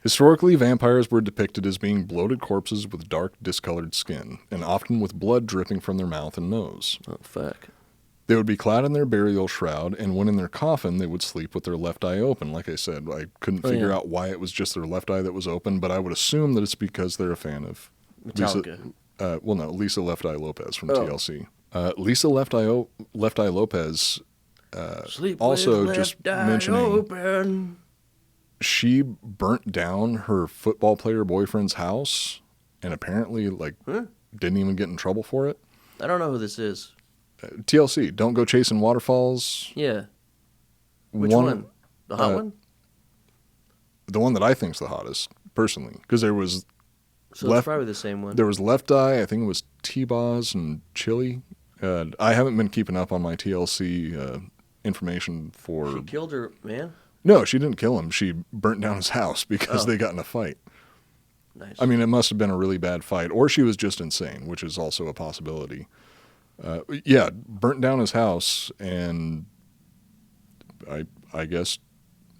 Historically, vampires were depicted as being bloated corpses with dark, discolored skin, and often with blood dripping from their mouth and nose. Oh, fuck. They would be clad in their burial shroud, and when in their coffin, they would sleep with their left eye open. Like I said, I couldn't figure out why it was just their left eye that was open, but I would assume that it's because they're a fan of Metallica. Lisa Left Eye Lopez from TLC. Lisa Left Eye Lopez. Sleep Also, with just left eye mentioning, open. she burnt down her football player boyfriend's house, and apparently, didn't even get in trouble for it. I don't know who this is. TLC, don't go chasing waterfalls. Yeah. Which one? The hot one? The one that I think's the hottest, personally, because there was So it's probably the same one. There was Left Eye, I think it was T-Boz and Chili. I haven't been keeping up on my TLC information for... She killed her man? No, she didn't kill him. She burnt down his house because they got in a fight. Nice. I mean, it must have been a really bad fight, or she was just insane, which is also a possibility. Burnt down his house, and I guess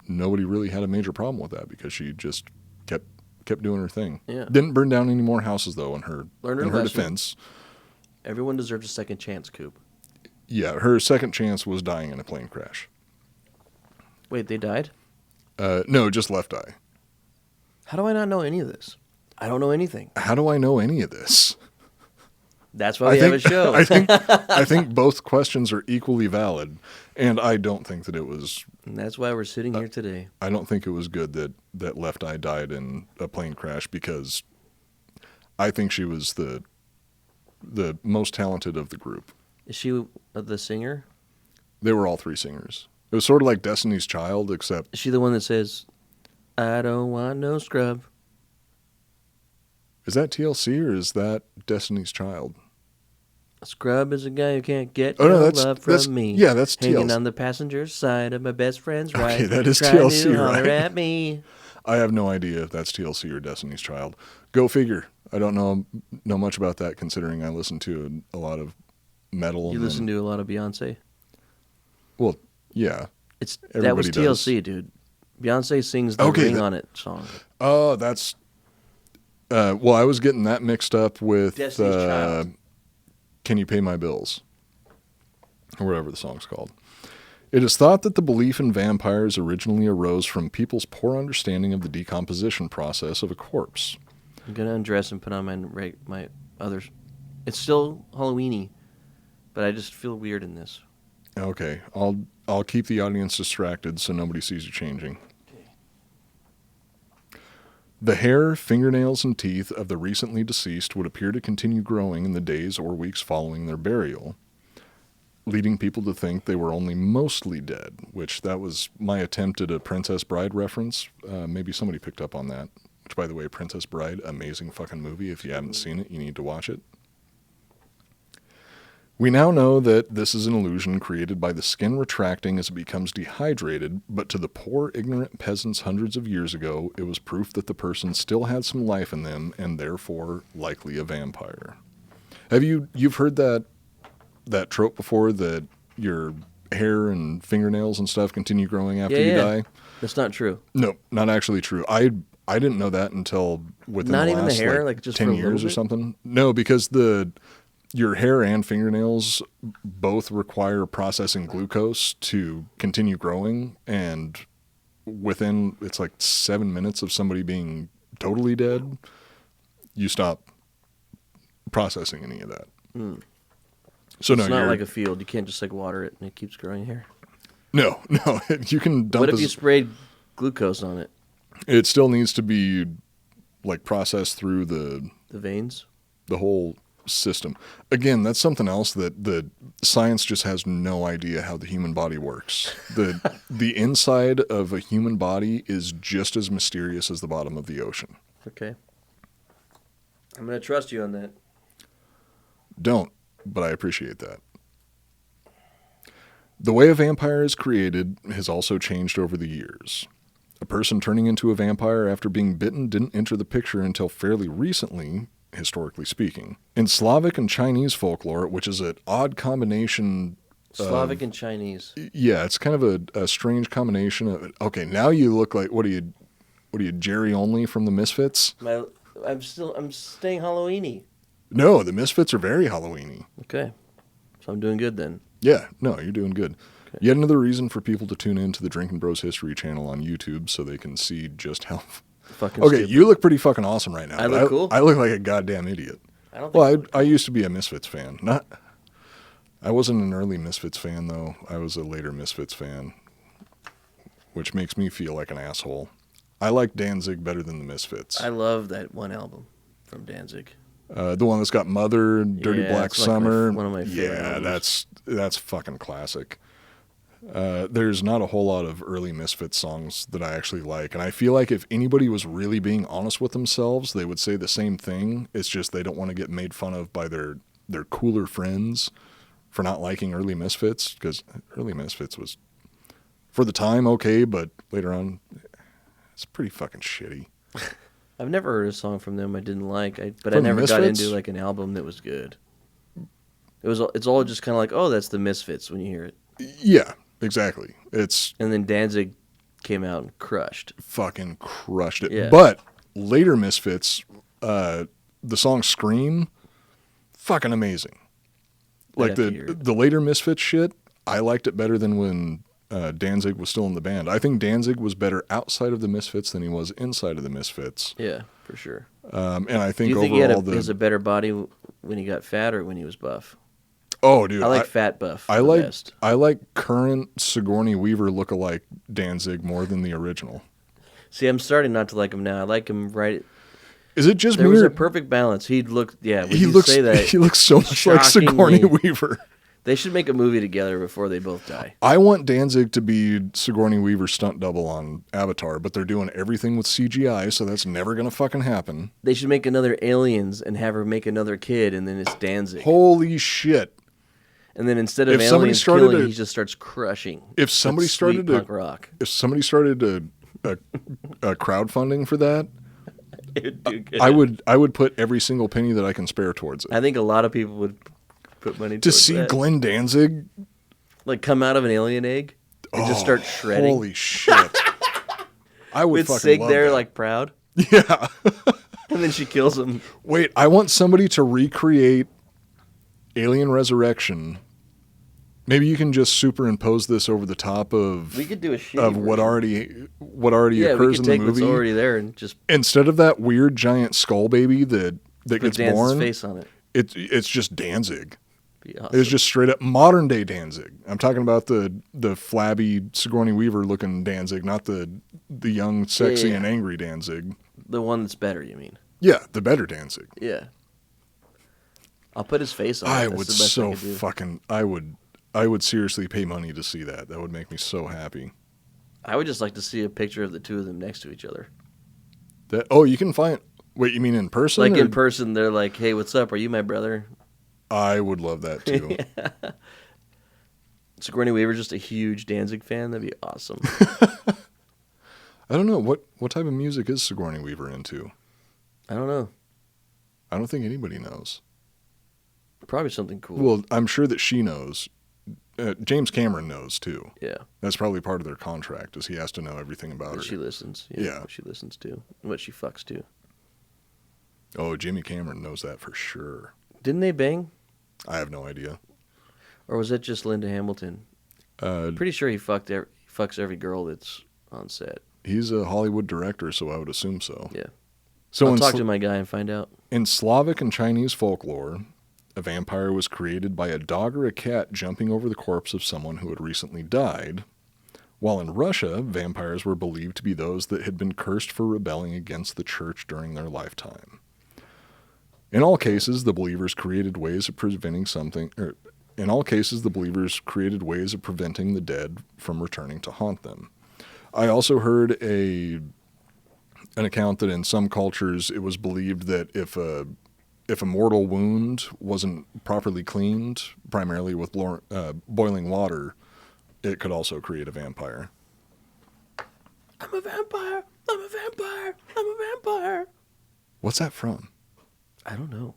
nobody really had a major problem with that because she just kept doing her thing. Yeah. Didn't burn down any more houses, though, in her lesson. defense. Everyone deserves a second chance, Coop. Yeah, her second chance was dying in a plane crash. Wait, they died? No, just Left Eye. How do I not know any of this? I don't know anything. How do I know any of this? That's why we have a show. I think both questions are equally valid, and I don't think that it was... And that's why we're sitting here today. I don't think it was good that Left Eye died in a plane crash, because I think she was the most talented of the group. Is she the singer? They were all three singers. It was sort of like Destiny's Child, except... Is she the one that says, I don't want no scrub? Is that TLC or is that Destiny's Child? A scrub is a guy who can't get love from me. Yeah, that's hanging TLC. on the passenger side of my best friend's right. Okay, that is trying TLC, to holler right? at me. I have no idea if that's TLC or Destiny's Child. Go figure. I don't know much about that, considering I listen to a lot of metal. You listen to a lot of Beyonce? Well, yeah. That was TLC, dude. Beyonce sings the Ring on It song. Oh, that's... well, I was getting that mixed up with Destiny's Child. Can You Pay My Bills? Or whatever the song's called. It is thought that the belief in vampires originally arose from people's poor understanding of the decomposition process of a corpse. I'm going to undress and put on my others. It's still Halloween-y, but I just feel weird in this. Okay, I'll keep the audience distracted so nobody sees you changing. The hair, fingernails, and teeth of the recently deceased would appear to continue growing in the days or weeks following their burial, leading people to think they were only mostly dead, which that was my attempt at a Princess Bride reference. Maybe somebody picked up on that. Which, by the way, Princess Bride, amazing fucking movie. If you haven't seen it, you need to watch it. We now know that this is an illusion created by the skin retracting as it becomes dehydrated, but to the poor, ignorant peasants hundreds of years ago, it was proof that the person still had some life in them, and therefore likely a vampire. You've heard that trope before, that your hair and fingernails and stuff continue growing after you die? That's not true. No, not actually true. I didn't know that until within not the even last, the hair, like just 10 for a years little or bit? something. No, because your hair and fingernails both require processing glucose to continue growing, and within, it's like 7 minutes of somebody being totally dead, you stop processing any of that. So It's not like a field. You can't just like water it and it keeps growing hair. No, you can dump. What if you sprayed glucose on it? It still needs to be like processed through the veins, the whole system. Again, that's something else that the science just has no idea how the human body works. The inside of a human body is just as mysterious as the bottom of the ocean. Okay. I'm going to trust you on that. Don't. but I appreciate that. The way a vampire is created has also changed over the years. A person turning into a vampire after being bitten didn't enter the picture until fairly recently, historically speaking. In Slavic and Chinese folklore, which is an odd combination. Slavic and Chinese. Yeah, it's kind of a strange combination of. Okay, now you look like what are you Jerry Only from the Misfits? I'm staying Halloweeny. No, the Misfits are very Halloweeny. Okay, so I'm doing good then. Yeah, no, you're doing good. Okay. Yet another reason for people to tune in to the Drinking Bros History channel on YouTube so they can see just how. Fucking Okay, stupid. you look pretty fucking awesome right now. I look cool? I look like a goddamn idiot. I don't think Well, I used to be a Misfits fan. I wasn't an early Misfits fan though. I was a later Misfits fan, which makes me feel like an asshole. I like Danzig better than the Misfits. I love that one album from Danzig. The one that's got Mother, Dirty Yeah, Black it's like Summer. one of my favorite Yeah, albums. that's fucking classic. There's not a whole lot of early Misfits songs that I actually like, and I feel like if anybody was really being honest with themselves, they would say the same thing. It's just they don't want to get made fun of by their cooler friends for not liking early Misfits, because early Misfits was, for the time, okay, but later on, it's pretty fucking shitty. I've never heard a song from them I didn't like, but I From the never got Misfits? into like an album that was good. It's all just kind of like, oh, that's the Misfits when you hear it. Yeah, exactly. It's And then Danzig came out and crushed. fucking crushed it. Yeah. But later Misfits, the song Scream, fucking amazing. Like have to hear it. the later Misfits shit, I liked it better than when Danzig was still in the band. I think Danzig was better outside of the Misfits than he was inside of the Misfits. Yeah, for sure. And I Do think you think he overall has a better body when he got fat or when he was buff? oh dude, I like fat buff. I the like best. I like current Sigourney Weaver lookalike Danzig more than the original. See, I'm starting not to like him now. I like him right. Is it just There me? was or- a perfect balance. He'd look, yeah. When he you looks say that, he looks so much like Sigourney shockingly- Weaver. They should make a movie together before they both die. I want Danzig to be Sigourney Weaver's stunt double on Avatar, but they're doing everything with CGI, so that's never gonna fucking happen. They should make another Aliens and have her make another kid, and then it's Danzig. Holy shit! And then instead of If somebody aliens started killing, to- he just starts crushing. If somebody That's sweet started to punk rock, if somebody started a crowdfunding for that, It'd do good. I would put every single penny that I can spare towards it. I think a lot of people would put money To towards see that. Glenn Danzig, Like come out of an alien egg and just start shredding. Holy shit! I would With fucking Sig love there, that. like proud, yeah. and then she kills him. Wait, I want somebody to recreate Alien Resurrection. Maybe you can just superimpose this over the top of We could do a shitty of what version. already Yeah, we occurs could in the take what's movie. already there and just Instead of that weird giant skull baby that put gets Dan's born, face on it. it's just Danzig. Be awesome. It's just straight up modern day Danzig. I'm talking about the flabby Sigourney Weaver looking Danzig, not the young, sexy, Yeah. and angry Danzig. The one that's better, you mean? Yeah, the better Danzig. Yeah. I'll put his face on it. I That's would the best I so could do. fucking I would seriously pay money to see that. That would make me so happy. I would just like to see a picture of the two of them next to each other. You can find. Wait, you mean in person? Like or- in person, they're like, "Hey, what's up? Are you my brother?" I would love that too. Sigourney Weaver's just a huge Danzig fan. That'd be awesome. I don't know what type of music is Sigourney Weaver into. I don't know. I don't think anybody knows. Probably something cool. Well, I'm sure that she knows. James Cameron knows too. yeah. That's probably part of their contract, is he has to know everything about her. What she listens. Yeah. What she listens to. And what she fucks to. Oh, Jimmy Cameron knows that for sure. Didn't they bang? I have no idea. Or was it just Linda Hamilton? Pretty sure he fucks every girl that's on set. He's a Hollywood director, so I would assume so. Yeah. So I'll in, talk to my guy and find out. in Slavic and Chinese folklore, a vampire was created by a dog or a cat jumping over the corpse of someone who had recently died, while in Russia, vampires were believed to be those that had been cursed for rebelling against the church during their lifetime. In all cases, the believers created ways of preventing the dead from returning to haunt them. I also heard an account that in some cultures it was believed that if a if a mortal wound wasn't properly cleaned, primarily with boiling water, it could also create a vampire. I'm a vampire. I'm a vampire. I'm a vampire. What's that from? I don't know.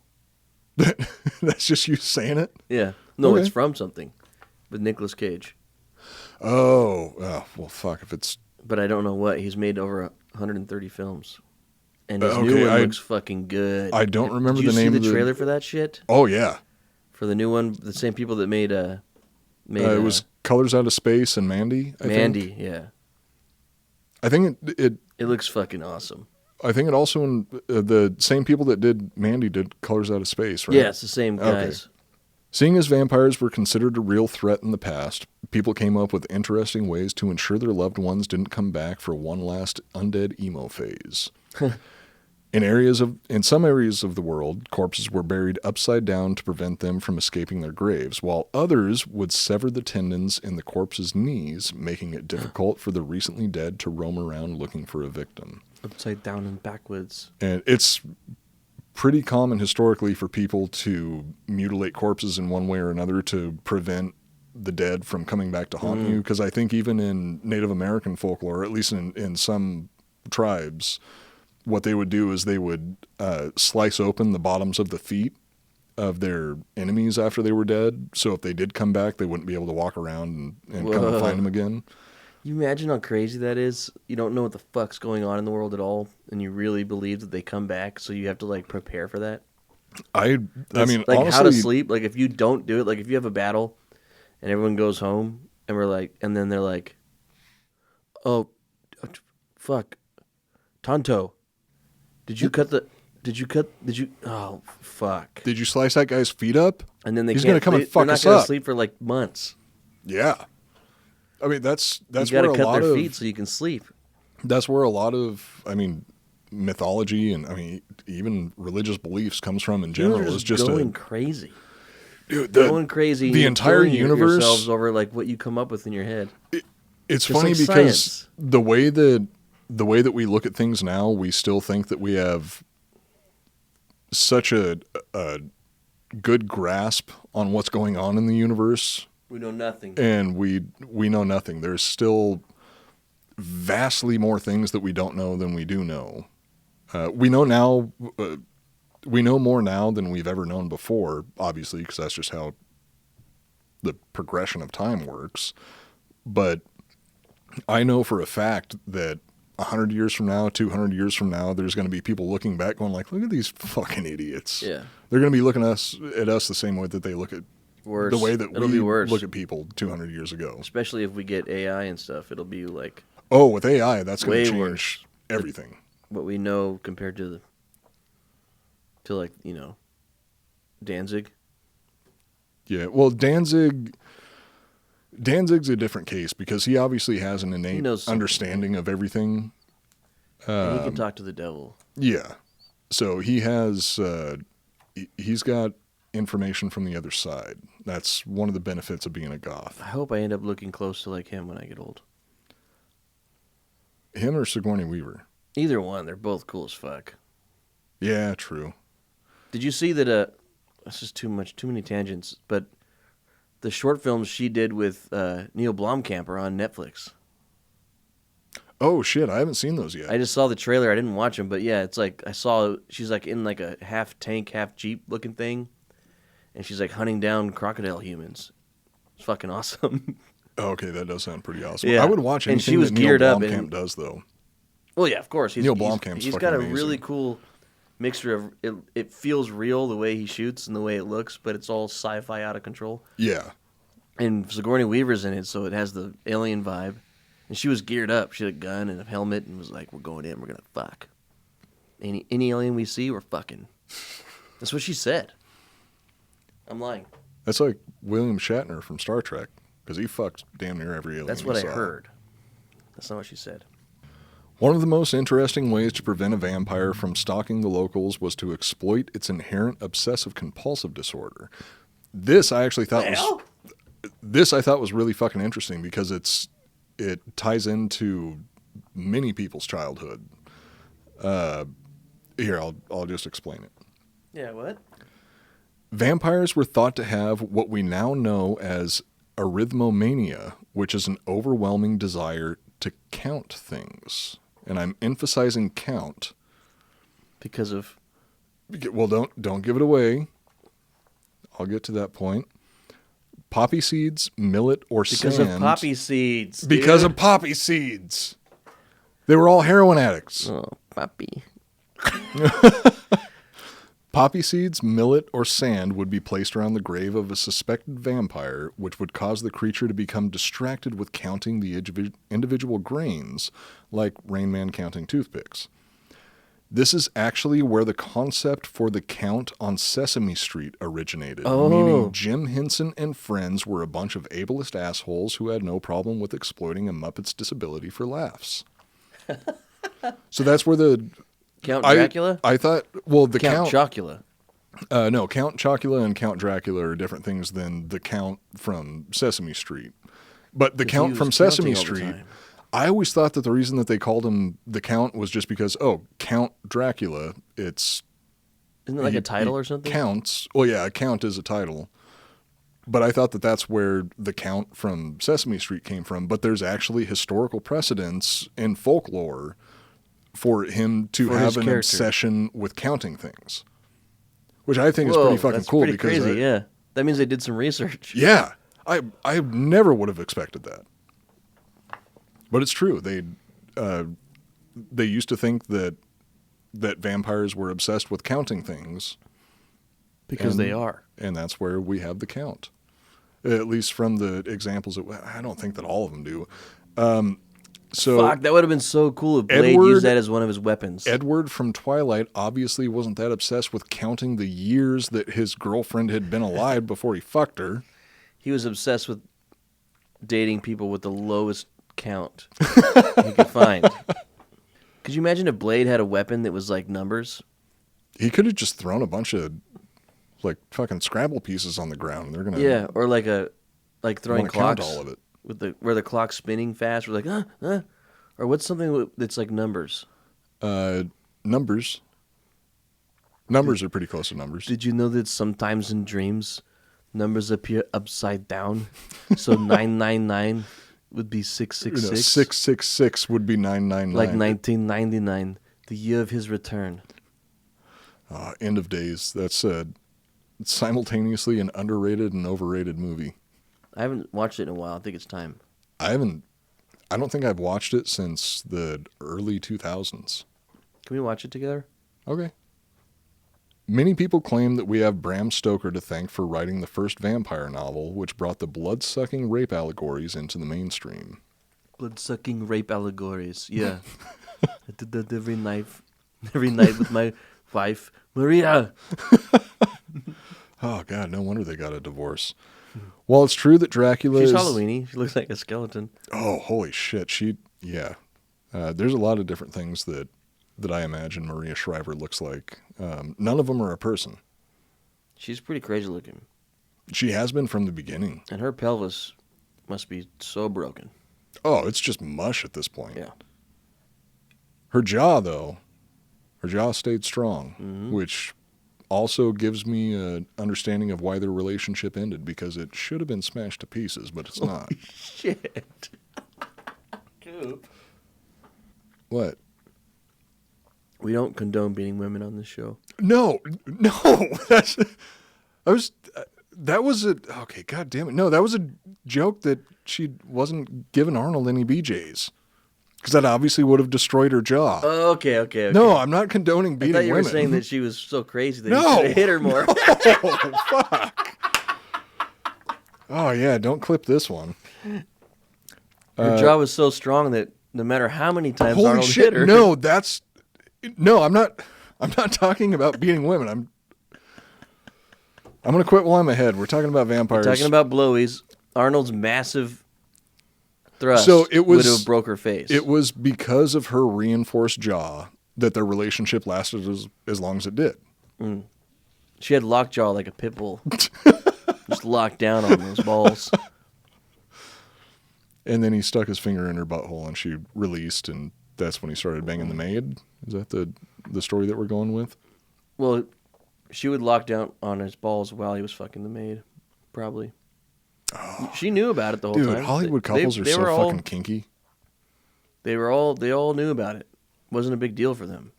That's just you saying it? Yeah. No, Okay. it's from something with Nicolas Cage. Oh, well, fuck. If it's... But I don't know what. He's made over 130 films. And his Okay, new one looks fucking good. I don't remember Did the name you of see the... the trailer for that shit? Oh, yeah. For the new one, the same people that made it was Colors Out of Space and Mandy, I think. Mandy, yeah. I think it looks fucking awesome. I think it also the same people that did Mandy did Colors Out of Space, right? Yeah, it's the same guys. Okay. Seeing as vampires were considered a real threat in the past, people came up with interesting ways to ensure their loved ones didn't come back for one last undead emo phase. In some areas of the world, corpses were buried upside down to prevent them from escaping their graves, while others would sever the tendons in the corpse's knees, making it difficult for the recently dead to roam around looking for a victim. Upside down and backwards. And it's pretty common historically for people to mutilate corpses in one way or another to prevent the dead from coming back to haunt you. Because I think even in Native American folklore, at least in some tribes, what they would do is they would slice open the bottoms of the feet of their enemies after they were dead. So if they did come back, they wouldn't be able to walk around and come and find them again. You imagine how crazy that is? You don't know what the fuck's going on in the world at all, and you really believe that they come back, so you have to like prepare for that. I mean, like honestly, how to sleep. Like if you don't do it, like if you have a battle, and everyone goes home, and we're like, and then they're like, "Oh, fuck, Tonto, oh, fuck. Did you slice that guy's feet up? And then He's going to come and fuck us they're not going up. to sleep for like months. Yeah. I mean, that's you where got to a cut lot their of feet so you can sleep. That's where a lot of, mythology and even religious beliefs comes from in general. You're Is just going crazy. Dude, Going crazy. The entire killing universe yourselves over like what you come up with in your head. It's Just funny like because science. the way that we look at things now, we still think that we have such a good grasp on what's going on in the universe. We know nothing. And we know nothing. There's still vastly more things that we don't know than we do know. We know now. We know more now than we've ever known before, obviously, because that's just how the progression of time works. But I know for a fact that 100 years from now, 200 years from now, there's going to be people looking back going like, look at these fucking idiots. Yeah. They're going to be looking at us the same way that they look at Worse. the way that It'll we be worse. look at people 200 years ago. Especially if we get AI and stuff, it'll be like Oh, with AI, that's going way to change worse. everything. What we know compared to Danzig. Yeah, well, Danzig's a different case because he obviously has an innate knows understanding of everything. And he can talk to the devil. Yeah, so he has he's got information from the other side. That's one of the benefits of being a goth. I hope I end up looking close to like him when I get old. Him or Sigourney Weaver? Either one, they're both cool as fuck. Yeah, true. Did you see that? This is too many tangents. But the short films she did with Neil Blomkamp are on Netflix. Oh shit, I haven't seen those yet. I just saw the trailer. I didn't watch them, but yeah, it's like I saw she's like in like a half tank, half jeep looking thing, and she's like hunting down crocodile humans. It's fucking awesome. Okay, that does sound pretty awesome. Yeah. I would watch And anything she was that Neil geared up Blomkamp and- does, though. Well, yeah, of course. Neil Blomkamp's he's fucking got a amazing. really cool mixture of it feels real the way he shoots and the way it looks, but it's all sci-fi out of control. Yeah. And Sigourney Weaver's in it, so it has the alien vibe. And she was geared up. She had a gun and a helmet and was like, "We're going in. We're gonna fuck. Any alien we see, we're fucking." That's what she said. I'm lying. That's like William Shatner from Star Trek, because he fucked damn near every alien. That's we what I saw. heard. That's not what she said. One of the most interesting ways to prevent a vampire from stalking the locals was to exploit its inherent obsessive-compulsive disorder. This I actually thought was really fucking interesting because it ties into many people's childhood. Here, I'll just explain it. Yeah, what? Vampires were thought to have what we now know as arithmomania, which is an overwhelming desire to count things. And I'm emphasizing count. Because of... Well, don't give it away. I'll get to that point. Poppy seeds, millet, or sand. Because of poppy seeds. Because dude. of poppy seeds. They were all heroin addicts. Oh, poppy. Poppy seeds, millet, or sand would be placed around the grave of a suspected vampire, which would cause the creature to become distracted with counting the individual grains, like Rain Man counting toothpicks. This is actually where the concept for the count on Sesame Street originated, meaning Jim Henson and friends were a bunch of ableist assholes who had no problem with exploiting a Muppet's disability for laughs. So that's where the... Count Dracula? I thought, well, the Count Chocula. No, Count Chocula and Count Dracula are different things than the Count from Sesame Street. But the Count from Sesame Street, I always thought that the reason that they called him the Count was just because, Count Dracula, it's... Isn't it like a title or something? Counts. Well, yeah, a count is a title. But I thought that that's where the Count from Sesame Street came from. But there's actually historical precedence in folklore for him to have an obsession with counting things, which I think is pretty fucking cool. Pretty because crazy, yeah. That means they did some research. Yeah, I never would have expected that, but it's true. They used to think that vampires were obsessed with counting things because they are, and that's where we have the count. At least from the examples, I don't think that all of them do. So fuck, that would have been so cool if Blade used that as one of his weapons. Edward from Twilight obviously wasn't that obsessed with counting the years that his girlfriend had been alive before he fucked her. He was obsessed with dating people with the lowest count he could find. Could you imagine if Blade had a weapon that was like numbers? He could have just thrown a bunch of like fucking Scrabble pieces on the ground. They're gonna or like throwing clocks. Count all of it. Where the clock's spinning fast, we're like, or what's something that's like numbers? Numbers. Numbers are pretty close to numbers. Did you know that sometimes in dreams, numbers appear upside down? So 999 would be 666. 666 would be 999. Like 1999, the year of his return. End of Days. That's simultaneously an underrated and overrated movie. I haven't watched it in a while. I think it's time. I don't think I've watched it since the early 2000s. Can we watch it together? Okay. Many people claim that we have Bram Stoker to thank for writing the first vampire novel, which brought the blood-sucking rape allegories into the mainstream. Blood-sucking rape allegories, yeah. I did that every night with my wife, Maria. Oh, God, no wonder they got a divorce. While it's true that Dracula She's is... Halloween-y. She looks like a skeleton. Oh, holy shit. There's a lot of different things that I imagine Maria Shriver looks like. None of them are a person. She's pretty crazy looking. She has been from the beginning. And her pelvis must be so broken. Oh, it's just mush at this point. Yeah. Her jaw, though, stayed strong, which also gives me an understanding of why their relationship ended, because it should have been smashed to pieces, but it's not. Shit. Coop. What? We don't condone beating women on this show. No. That was okay, God damn it. No, that was a joke that she wasn't giving Arnold any BJs. Because that obviously would have destroyed her jaw. Oh, okay. No, I'm not condoning beating women. I thought you were saying that she was so crazy that you should have hit her more. Oh, fuck. Oh, yeah, don't clip this one. Her jaw was so strong that no matter how many times holy Arnold shit, hit her. No, I'm not talking about beating women. I'm going to quit while I'm ahead. We're talking about vampires. We're talking about blowies. Arnold's massive thrust would have broke her face. It was because of her reinforced jaw that their relationship lasted as long as it did. Mm. She had lockjaw like a pit bull. Just locked down on those balls. And then he stuck his finger in her butthole and she released, and that's when he started banging the maid. Is that the story that we're going with? Well, She would lock down on his balls while he was fucking the maid, probably. Oh. She knew about it the whole time. Dude, Hollywood couples are so fucking kinky. They all knew about it. Wasn't a big deal for them.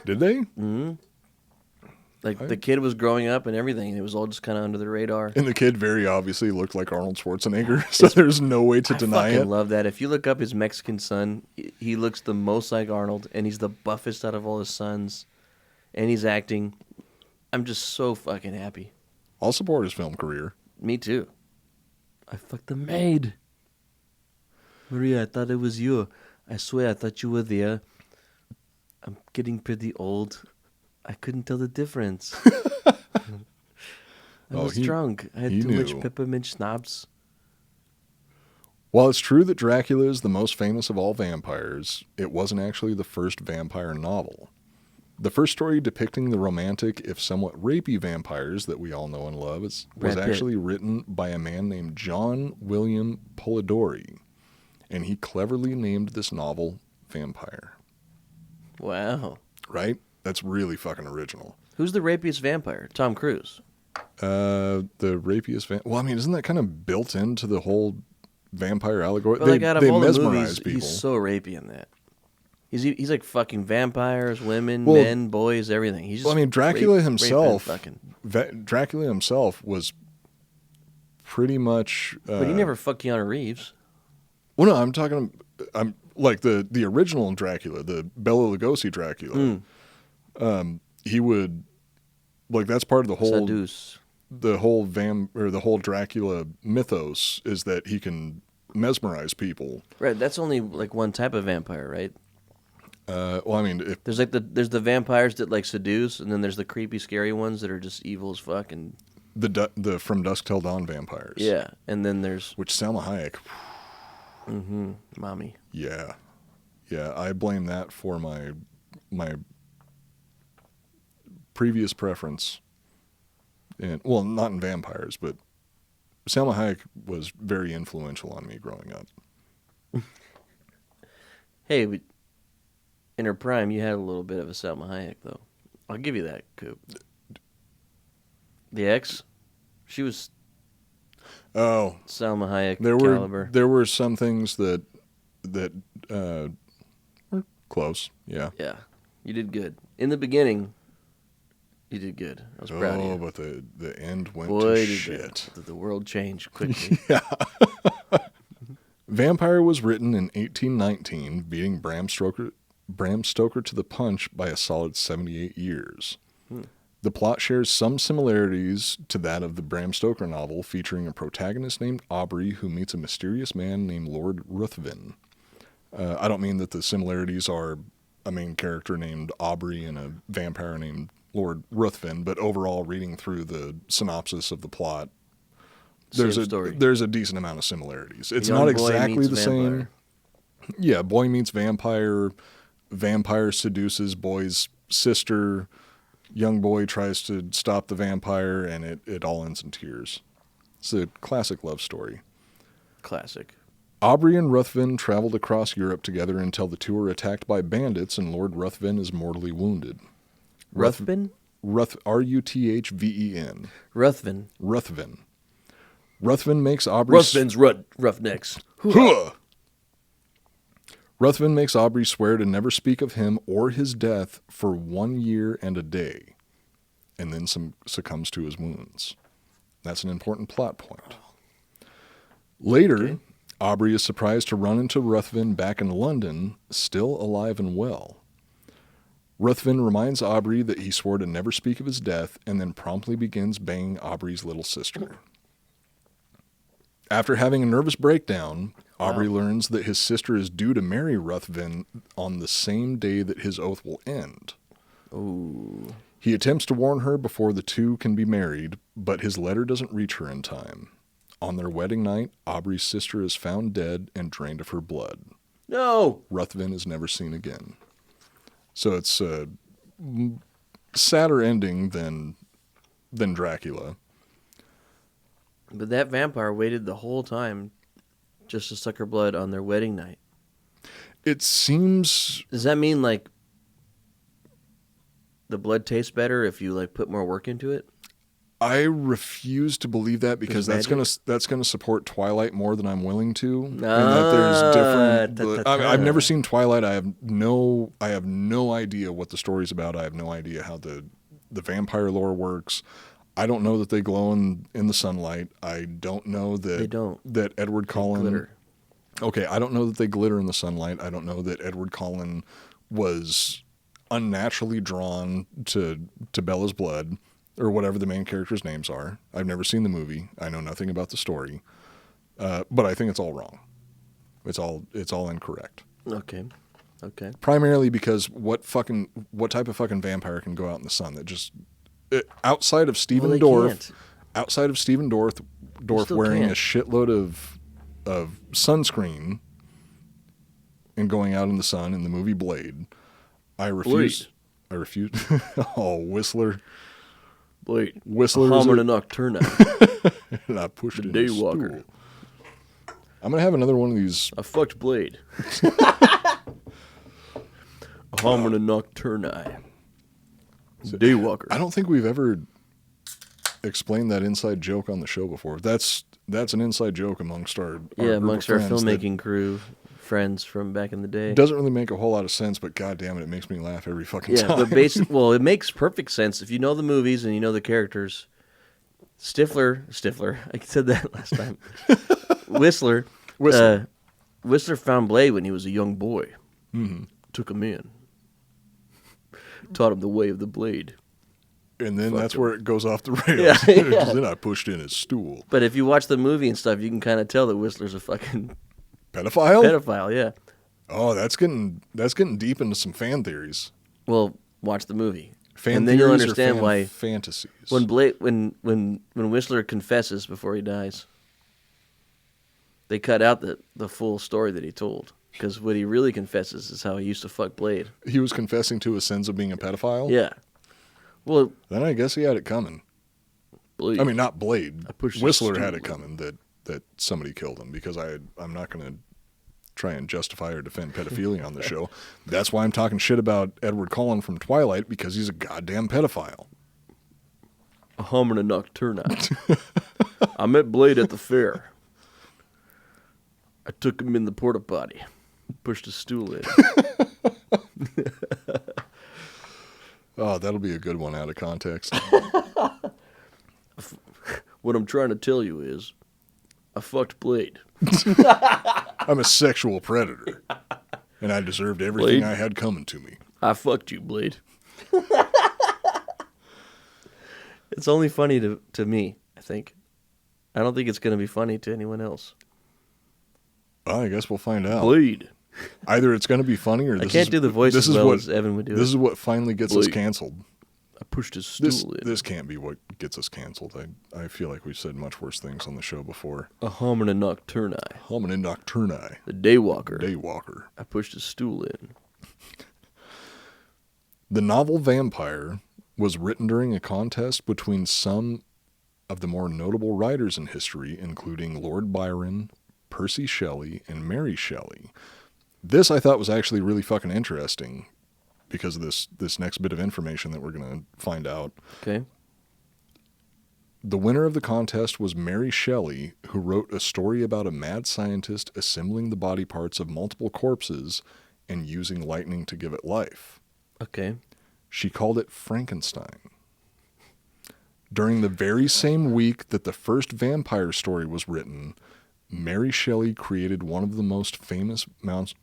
Did they? Mm-hmm. Like, the kid was growing up and everything, and it was all just kind of under the radar. And the kid very obviously looked like Arnold Schwarzenegger, so there's no way to deny it. I fucking love that. If you look up his Mexican son, he looks the most like Arnold, and he's the buffest out of all his sons, and he's acting. I'm just so fucking happy. I'll support his film career. Me too. I fucked the maid. Maria, I thought it was you. I swear I thought you were there. I'm getting pretty old. I couldn't tell the difference. I was drunk. I had too much peppermint schnapps. While it's true that Dracula is the most famous of all vampires, it wasn't actually the first vampire novel. The first story depicting the romantic, if somewhat rapey vampires that we all know and love was actually written by a man named John William Polidori, and he cleverly named this novel Vampire. Wow. Right? That's really fucking original. Who's the rapiest vampire? Tom Cruise. The rapiest well, I mean, isn't that kind of built into the whole vampire allegory? But like out of all the mesmerize movies, people. he's so rapey in that. He's like fucking vampires, women, men, boys, everything. He's just I mean, Dracula himself. fucking. Dracula himself was pretty much. But he never fucked Keanu Reeves. Well, no, I'm like the original Dracula, the Bela Lugosi Dracula. He would, like, that's part of the whole Seduce. The whole the whole Dracula mythos is that he can mesmerize people. Right. That's only like one type of vampire, right? Well, I mean, there's the vampires that like seduce, and then there's the creepy, scary ones that are just evil as fuck and the From Dusk Till Dawn vampires. Yeah, and then there's which Salma Hayek. Mommy. Yeah, I blame that for my previous preference. And well, not in vampires, but Salma Hayek was very influential on me growing up. Hey, but in her prime, you had a little bit of a Salma Hayek, though. I'll give you that, Coop. The X, she was. Oh, Salma Hayek caliber. There were some things that were close. Yeah. Yeah, you did good in the beginning. You did good. I was proud of you. Oh, but the end went to shit. The world changed quickly. Yeah. Vampire was written in 1819, beating Bram Stoker to the punch by a solid 78 years. The plot shares some similarities to that of the Bram Stoker novel, featuring a protagonist named Aubrey who meets a mysterious man named Lord Ruthven. I don't mean that the similarities are a main character named Aubrey and a vampire named Lord Ruthven, but overall, reading through the synopsis of the plot, there's a decent amount of similarities. It's not exactly the same. Yeah, boy meets vampire. Vampire seduces boy's sister. Young boy tries to stop the vampire, and it all ends in tears. It's a classic love story. Classic. Aubrey and Ruthven traveled across Europe together until the two are attacked by bandits, and Lord Ruthven is mortally wounded. Ruthven? Ruthven. Ruthven. Ruthven. Ruthven makes Aubrey... Ruthven's roughnecks. Ruthven makes Aubrey swear to never speak of him or his death for 1 year and a day, and then succumbs to his wounds. That's an important plot point. Later, Aubrey is surprised to run into Ruthven back in London, still alive and well. Ruthven reminds Aubrey that he swore to never speak of his death, and then promptly begins banging Aubrey's little sister. After having a nervous breakdown, Aubrey learns that his sister is due to marry Ruthven on the same day that his oath will end. Ooh. He attempts to warn her before the two can be married, but his letter doesn't reach her in time. On their wedding night, Aubrey's sister is found dead and drained of her blood. No! Ruthven is never seen again. So it's a sadder ending than Dracula. But that vampire waited the whole time just to suck her blood on their wedding night. It seems... Does that mean, like, the blood tastes better if you like put more work into it? I refuse to believe that because that's magic? gonna support Twilight more than I'm willing to. And Ah, that there's different. I've never ta-ta-ta. seen Twilight. I have no idea what the story's about. I have no idea how the vampire lore works. I don't know that they glow in the sunlight. I don't know that They don't. that Edward Cullen. Glitter. Okay, I don't know that they glitter in the sunlight. I don't know that Edward Cullen was unnaturally drawn to Bella's blood or whatever the main characters' names are. I've never seen the movie. I know nothing about the story, but I think it's all wrong. It's all incorrect. Okay. Primarily because what type of fucking vampire can go out in the sun that just outside of Stephen Well, they Dorff, can't. outside of Stephen Dorff still wearing a can't. shitload of sunscreen and going out in the sun in the movie Blade, I refuse. I refuse. Oh, Whistler. Blade. Whistler. Homina nocturna. And I pushed it in Day the walker. stool. I'm gonna have another one of these. I fucked Blade. Homina nocturna. Daywalker. I don't think we've ever explained that inside joke on the show before. That's an inside joke amongst our group of amongst our friends that filmmaking crew, friends from back in the day. doesn't really make a whole lot of sense, but god damn it makes me laugh every fucking Yeah, time. but well, it makes perfect sense if you know the movies and you know the characters. Stifler, I said that last time. Whistler. Whistler found Blade when he was a young boy. Mm-hmm. Took him in. Taught him the way of the blade. And then that's him. where it goes off the rails. Yeah, yeah. Then I pushed in his stool. But if you watch the movie and stuff, you can kind of tell that Whistler's a fucking Pedophile? pedophile, yeah. Oh, that's getting deep into some fan theories. Well, watch the movie. Fan and then you'll theories or understand fan why fantasies. when Whistler confesses before he dies, they cut out the full story that he told. Because what he really confesses is how he used to fuck Blade. He was confessing to his sins of being a pedophile? Yeah. Well, Then I guess he had it coming. Blade. I mean, not Blade. I pushed his Whistler had stool. it coming that somebody killed him because I'm not going to try and justify or defend pedophilia on the show. That's why I'm talking shit about Edward Cullen from Twilight because he's a goddamn pedophile. A homina nocturna. I met Blade at the fair. I took him in the porta potty. Pushed his stool in. Oh, that'll be a good one out of context. What I'm trying to tell you is, I fucked Blade. I'm a sexual predator, and I deserved everything Blade? I had coming to me. I fucked you, Blade. It's only funny to me, I think. I don't think it's going to be funny to anyone else. Well, I guess we'll find out. Blade. Either it's going to be funny or I can't do the voice as well as Evan would do This it. is what finally gets us Blade. canceled. I pushed his stool in. This can't be what gets us canceled. I feel like we've said much worse things on the show before. A homina nocturna. Hominin nocturni. The Daywalker. Daywalker. I pushed his stool in. The novel Vampire was written during a contest between some of the more notable writers in history, including Lord Byron, Percy Shelley, and Mary Shelley. This I thought was actually really fucking interesting because of this next bit of information that we're going to find out. Okay. The winner of the contest was Mary Shelley, who wrote a story about a mad scientist assembling the body parts of multiple corpses and using lightning to give it life. Okay. She called it Frankenstein. During the very same week that the first vampire story was written, Mary Shelley created one of the most famous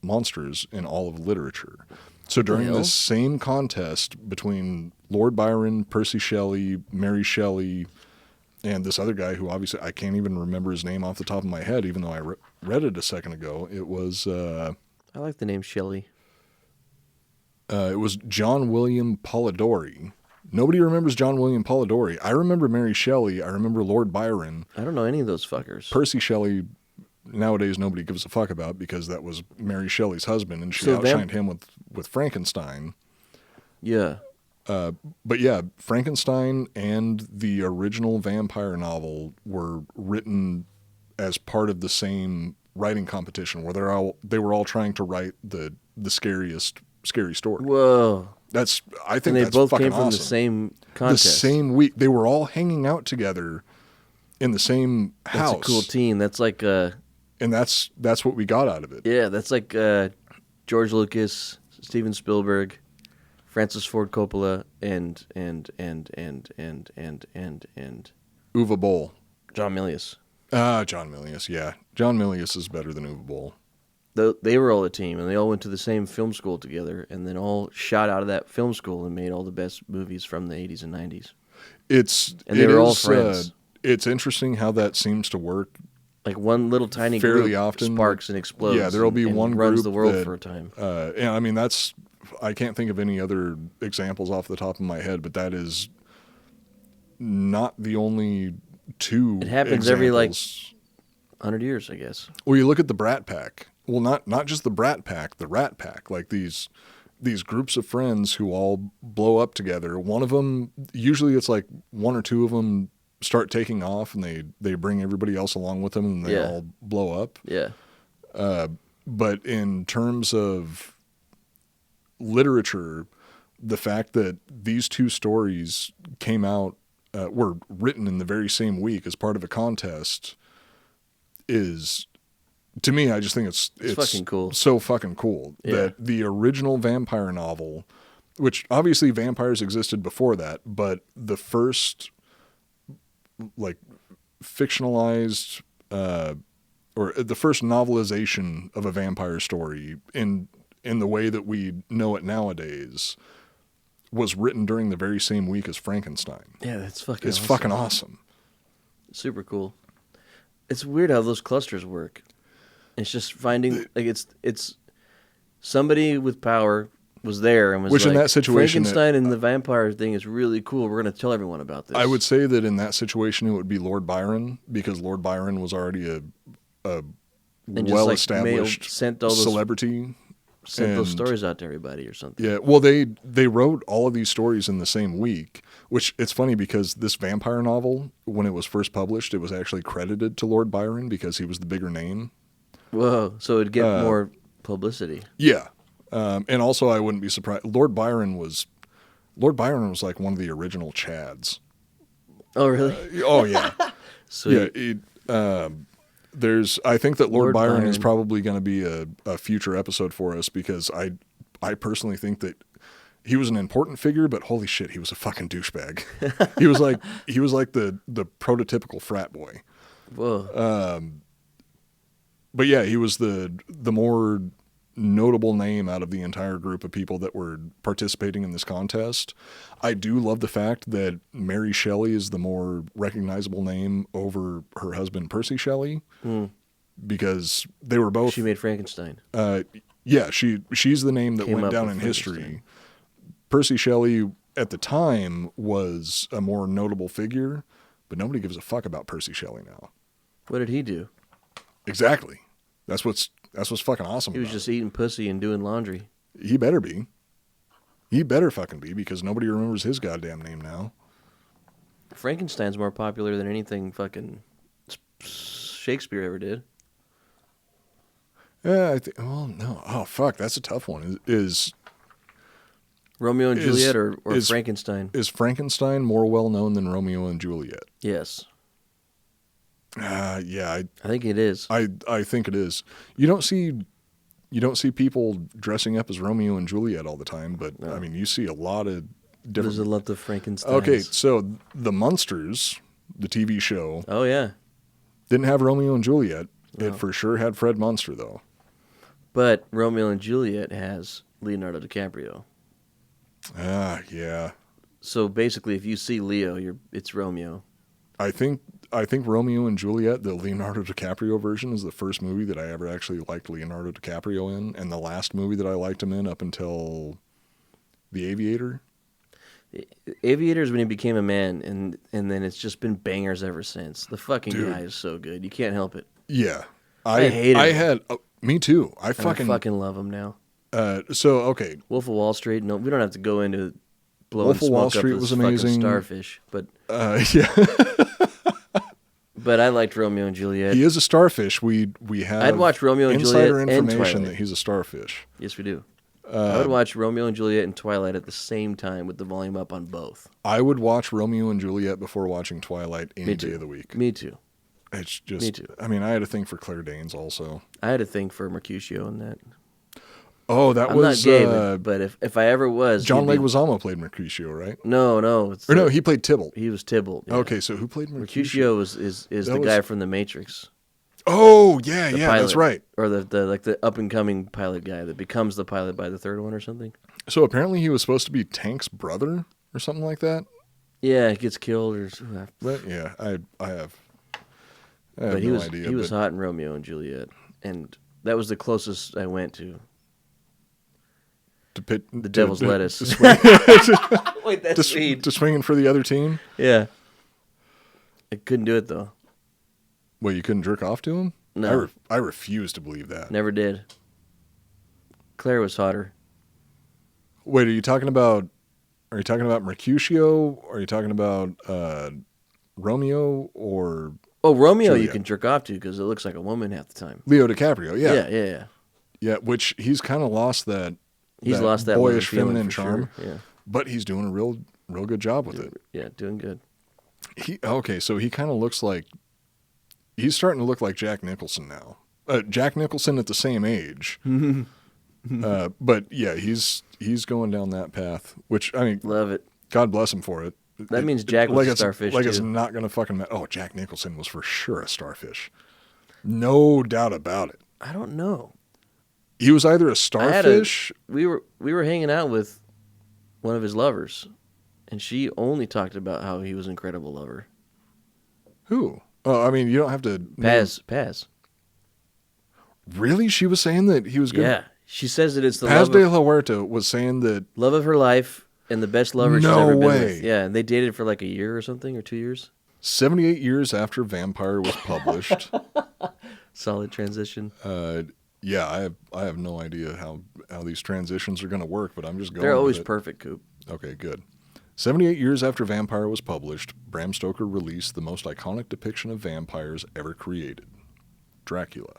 monsters in all of literature. So during this same contest between Lord Byron, Percy Shelley, Mary Shelley, and this other guy who obviously I can't even remember his name off the top of my head, even though I read it a second ago, it was I like the name Shelley. it was John William Polidori. Nobody remembers John William Polidori. I remember Mary Shelley. I remember Lord Byron. I don't know any of those fuckers. Percy Shelley, nowadays nobody gives a fuck about because that was Mary Shelley's husband, and she So outshined him with Frankenstein. Yeah. But yeah, Frankenstein and the original vampire novel were written as part of the same writing competition where they were all trying to write the scary story. Whoa. I think And they that's both fucking came from awesome. the same The contest. same week. They were all hanging out together in the same house. That's a cool team. That's like, And that's what we got out of it. yeah, that's like George Lucas, Steven Spielberg, Francis Ford Coppola, and Uwe Boll. John Milius. John Milius, yeah. John Milius is better than Uwe Boll. They were all a team, and they all went to the same film school together, and then all shot out of that film school and made all the best movies from the 80s and 90s. They were all friends. It's interesting how that seems to work. Like one little tiny Fairly group often. sparks and explodes. Yeah, there'll be and one runs group the world that, for a time. And I mean, I can't think of any other examples off the top of my head, but that is not the only two. It happens every, like, examples. 100 years, I guess. Well, you look at the Brat Pack. Well, not just the Brat Pack, the Rat Pack. Like these groups of friends who all blow up together. One of them, usually it's like one or two of them start taking off, and they bring everybody else along with them, and they all blow up. Yeah. But in terms of literature, the fact that these two stories came out, were written in the very same week as part of a contest is, to me, I just think it's fucking cool. So fucking cool that the original vampire novel, which obviously vampires existed before that, but the first like fictionalized or the first novelization of a vampire story in the way that we know it nowadays was written during the very same week as Frankenstein. Yeah, that's fucking awesome. Fucking awesome. Super cool. It's weird how those clusters work. It's just finding, like, it's somebody with power was there and was Which like, in that situation, Frankenstein and the vampire thing is really cool. We're going to tell everyone about this. I would say that in that situation it would be Lord Byron, because Lord Byron was already a well-established sent all those, celebrity. Sent those stories out to everybody or something. Yeah, well, they wrote all of these stories in the same week, which it's funny because this vampire novel, when it was first published, it was actually credited to Lord Byron because he was the bigger name. Whoa, so it'd get more publicity. Yeah. And also, I wouldn't be surprised. Lord Byron was like one of the original Chads. Oh, really? Oh, yeah. Sweet. Yeah. I think that Lord Byron Byron is probably going to be a future episode for us, because I personally think that he was an important figure, but holy shit, he was a fucking douchebag. he was like the prototypical frat boy. Whoa. But yeah, he was the more notable name out of the entire group of people that were participating in this contest. I do love the fact that Mary Shelley is the more recognizable name over her husband Percy Shelley, because they were both. She made Frankenstein. Yeah, she's the name that Came went up down with in history. Frankenstein. Percy Shelley at the time was a more notable figure, but nobody gives a fuck about Percy Shelley now. What did he do? Exactly. That's what's fucking awesome. He was about just it. eating pussy and doing laundry. He better be. He better fucking be, because nobody remembers his goddamn name now. Frankenstein's more popular than anything fucking Shakespeare ever did. Yeah, well, no. Oh, fuck, that's a tough one. Is Romeo and Juliet or is- Frankenstein? is Frankenstein more well known than Romeo and Juliet? Yes. Yeah, I think it is. I think it is. You don't see people dressing up as Romeo and Juliet all the time, but No. I mean, you see a lot of different. There's a lot of Frankenstein. Okay, so the Munsters, the TV show, Oh, yeah. didn't have Romeo and Juliet. No. It for sure had Fred Munster, though. But Romeo and Juliet has Leonardo DiCaprio. Yeah. So basically, if you see Leo, it's Romeo. I think Romeo and Juliet, the Leonardo DiCaprio version, is the first movie that I ever actually liked Leonardo DiCaprio in, and the last movie that I liked him in up until The Aviator. Aviator's when he became a man, and then it's just been bangers ever since. The fucking Dude. guy is so good. You can't help it. Yeah. I hate him. Me too. I And I fucking love him now. so okay. Wolf of Wall Street. No, we don't have to go into blowing Wolf of smoke Wall up Street this was fucking amazing. starfish. But Yeah. but I liked Romeo and Juliet. He is a starfish. We have I'd watch Romeo and insider Juliet and information Twilight. that he's a starfish. Yes, we do. I would watch Romeo and Juliet and Twilight at the same time with the volume up on both. I would watch Romeo and Juliet before watching Twilight any Me day too. of the week. Me too. It's just, Me too. I mean, I had a thing for Claire Danes also. I had a thing for Mercutio in that. Oh, that I'm was not gay, but if I ever was, John he'd be- Leguizamo played Mercutio, right? No, Or no, he played Tybalt. he was Tybalt. Yeah. Okay, so who played Mercutio? Mercutio is That the was- guy from The Matrix. Oh, yeah, The yeah, pilot, that's right. Or the up and coming pilot guy that becomes the pilot by the third one or something. So apparently he was supposed to be Tank's brother or something like that. Yeah, he gets killed or. But yeah, I have But no idea. he was but hot in Romeo and Juliet, and that was the closest I went to the Devil's Lettuce. To swing, Wait, that's sweet. to swinging for the other team. Yeah, I couldn't do it though. Well, you couldn't jerk off to him? No. I refuse to believe that. Never did. Claire was hotter. Wait, are you talking about Mercutio? Are you talking about Romeo or Oh, Romeo, you Juliet? can jerk off to because it looks like a woman half the time. Leo DiCaprio? Yeah. Yeah. Yeah, which he's kind of lost that He's lost that boyish loving feeling feminine for charm. Sure. Yeah. But he's doing a real good job with it. Yeah, doing good. So he kind of looks like he's starting to look like Jack Nicholson now. Jack Nicholson at the same age. But yeah, he's going down that path, which I mean, Love it. God bless him for it. That means Jack was a starfish Like it's too. not going to fucking matter. Oh, Jack Nicholson was for sure a starfish. No doubt about it. I don't know. He was either a starfish. We were hanging out with one of his lovers, and she only talked about how he was an incredible lover. Who? Oh, I mean, you don't have to. Paz. Really? She was saying that he was good? Yeah. She says that it's the Paz love de of, la Huerta was saying that. love of her life and the best lover she's No ever been way. with. Yeah, and they dated for like a year or something, or 2 years. 78 years after Vampire was published. Solid transition. Yeah, I have no idea how these transitions are going to work, but I'm just going They're with always it. perfect, Coop. Okay, good. 78 years after Vampire was published, Bram Stoker released the most iconic depiction of vampires ever created, Dracula.